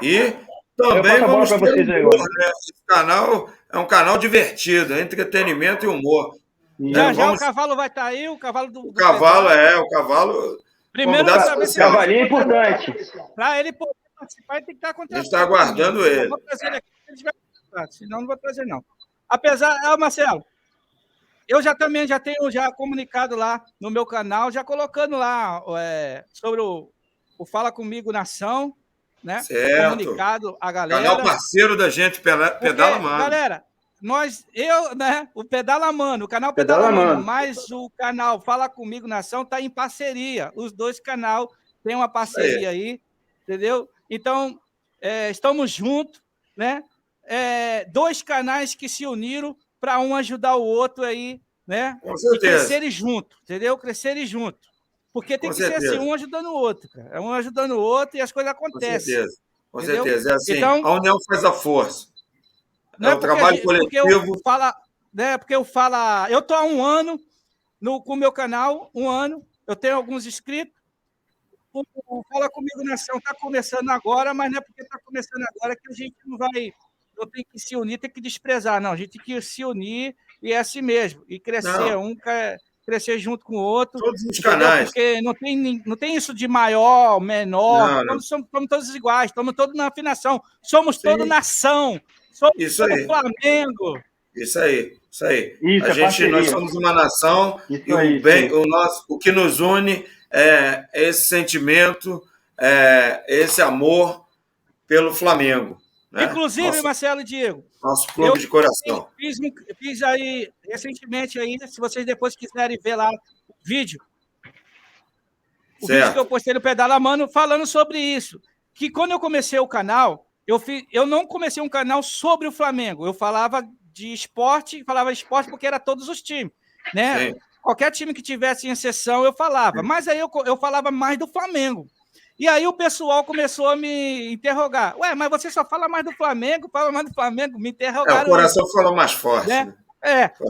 E também vamos ter vocês humor, né? Esse canal é um canal divertido, entretenimento e humor. Já o cavalo vai estar aí, o cavalo do... O cavalo... Primeiro, o cavalinho é importante. Para ele poder participar, ele tem que estar contratado. A gente está aguardando ele. Eu vou trazer ele aqui, ele vai participar, senão não vou trazer, não. Apesar... Marcelo, eu já tenho comunicado lá no meu canal, já colocando lá sobre o Fala Comigo Nação, né? Certo. Comunicado a galera. Canal parceiro da gente, Pedala Mano. Galera, o Pedala Mano, o canal Pedala Mano, mas o canal Fala Comigo Nação está em parceria. Os dois canais têm uma parceria aí, entendeu? Então, estamos juntos, né? Dois canais que se uniram para um ajudar o outro aí, né? Com certeza. E crescerem junto, entendeu? Crescerem junto. Porque tem que ser assim, um ajudando o outro, cara. Um ajudando o outro e as coisas acontecem. Com certeza. É assim, então, a união faz a força. Não o trabalho coletivo. Porque eu estou há 1 ano com o meu canal, 1 ano, eu tenho alguns inscritos. O Fala Comigo Nação está começando agora, mas não é porque está começando agora que a gente não tem que se unir, tem que desprezar. Não, a gente tem que se unir e é assim mesmo. E crescer, crescer junto com o outro. Todos os canais. Porque não tem isso de maior, menor. Somos todos iguais, estamos todos na afinação. Somos todos nação. Somos todos Flamengo. Isso aí. Nós somos uma nação e o que nos une é esse sentimento, esse amor pelo Flamengo. Né? Inclusive, Marcelo e Diego, nosso clube de coração. Fiz aí, recentemente, aí, se vocês depois quiserem ver lá o vídeo que eu postei no Pedala Mano falando sobre isso. Que quando eu comecei o canal, eu não comecei um canal sobre o Flamengo. Eu falava de esporte porque era todos os times. Né? Sim. Qualquer time que tivesse em exceção, eu falava. Mas aí eu falava mais do Flamengo. E aí o pessoal começou a me interrogar. Mas você só fala mais do Flamengo, me interrogaram. O coração fala mais forte. Né?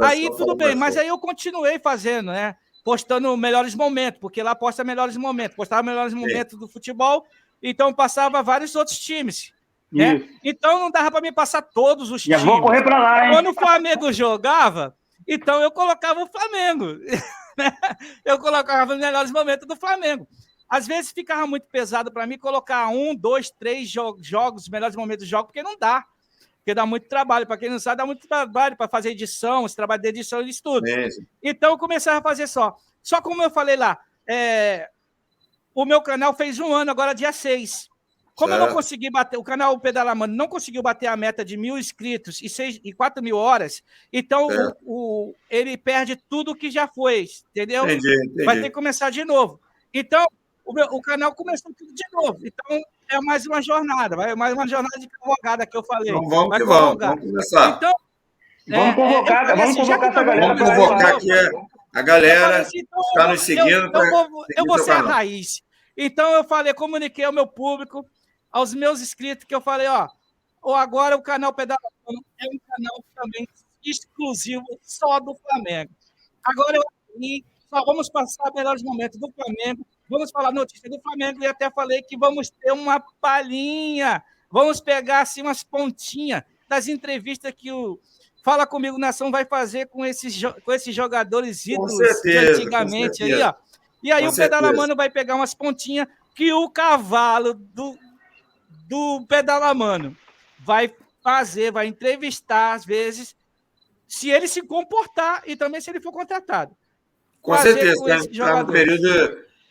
Aí tudo bem, mas aí eu continuei fazendo, né? Postando melhores momentos, porque lá posta melhores momentos, postava melhores momentos do futebol, então passava vários outros times, né? Então não dava para me passar todos os times. Já vou correr para lá, hein? Quando o Flamengo jogava, então eu colocava o Flamengo, né? Eu colocava os melhores momentos do Flamengo. Às vezes ficava muito pesado para mim colocar 1, 2, 3 jogos, os melhores momentos do jogo, porque não dá. Porque dá muito trabalho. Para quem não sabe, dá muito trabalho para fazer edição, esse trabalho de edição e estudo. Então, eu comecei a fazer só. Só como eu falei lá, o meu canal fez 1 ano, agora dia 6. Como eu não consegui bater, o canal Pedalamando não conseguiu bater a meta de 1.000 inscritos e 4.000 horas, então ele perde tudo que já foi, entendeu? Entendi. Vai ter que começar de novo. Então, o canal começou tudo de novo. Então, é mais uma jornada, mais uma jornada de cavalgada que eu falei. Então, vamos começar. Então, vamos convocar essa galera. Vamos convocar aqui a galera que está nos seguindo. Eu vou ser a raiz. Então, eu falei, comuniquei ao meu público, aos meus inscritos, que eu falei, agora o canal Pedalamando é um canal também exclusivo só do Flamengo. Agora só vamos passar melhores momentos do Flamengo, vamos falar notícia do Flamengo e até falei que vamos ter uma palhinha, vamos pegar assim umas pontinhas das entrevistas que o Fala Comigo Nação vai fazer com esses jogadores ídolos de antigamente aí, ó. E aí o Pedalamando vai pegar umas pontinhas que o cavalo do Pedalamando vai fazer, vai entrevistar às vezes, se ele se comportar e também se ele for contratado. Com certeza, está no período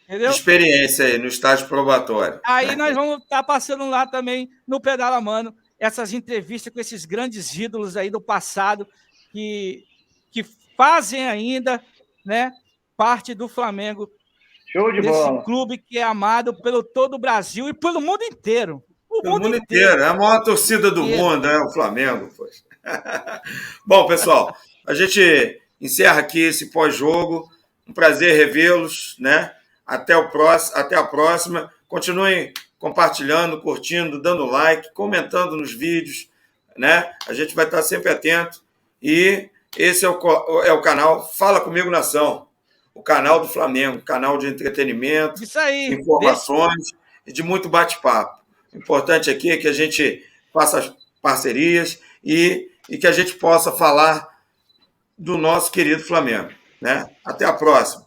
de experiência aí, no estágio probatório. Aí nós vamos estar passando lá também no Pedalamando essas entrevistas com esses grandes ídolos aí do passado que fazem ainda, né, parte do Flamengo. Show de bola. Esse clube que é amado pelo todo o Brasil e pelo mundo inteiro. Pelo mundo inteiro. É a maior torcida do mundo, o Flamengo. Pois. Bom, pessoal, a gente encerra aqui esse pós-jogo. Um prazer revê-los, né? Até a próxima. Continuem compartilhando, curtindo, dando like, comentando nos vídeos, né? A gente vai estar sempre atento. E esse é o canal Fala Comigo Nação, o canal do Flamengo, canal de entretenimento, de informações e de muito bate-papo. O importante aqui é que a gente faça parcerias e que a gente possa falar do nosso querido Flamengo, né? Até a próxima.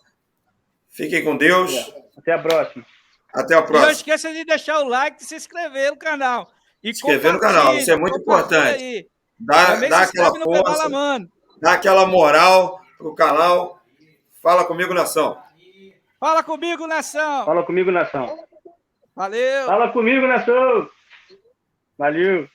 Fiquem com Deus. Até a próxima. Até a próxima. Não esqueça de deixar o like e se inscrever no canal. E se inscrever no canal, isso é muito importante. Dá aquela força, dá aquela moral pro canal. Fala Comigo Nação. Fala Comigo Nação. Fala Comigo Nação. Valeu. Fala Comigo Nação. Valeu.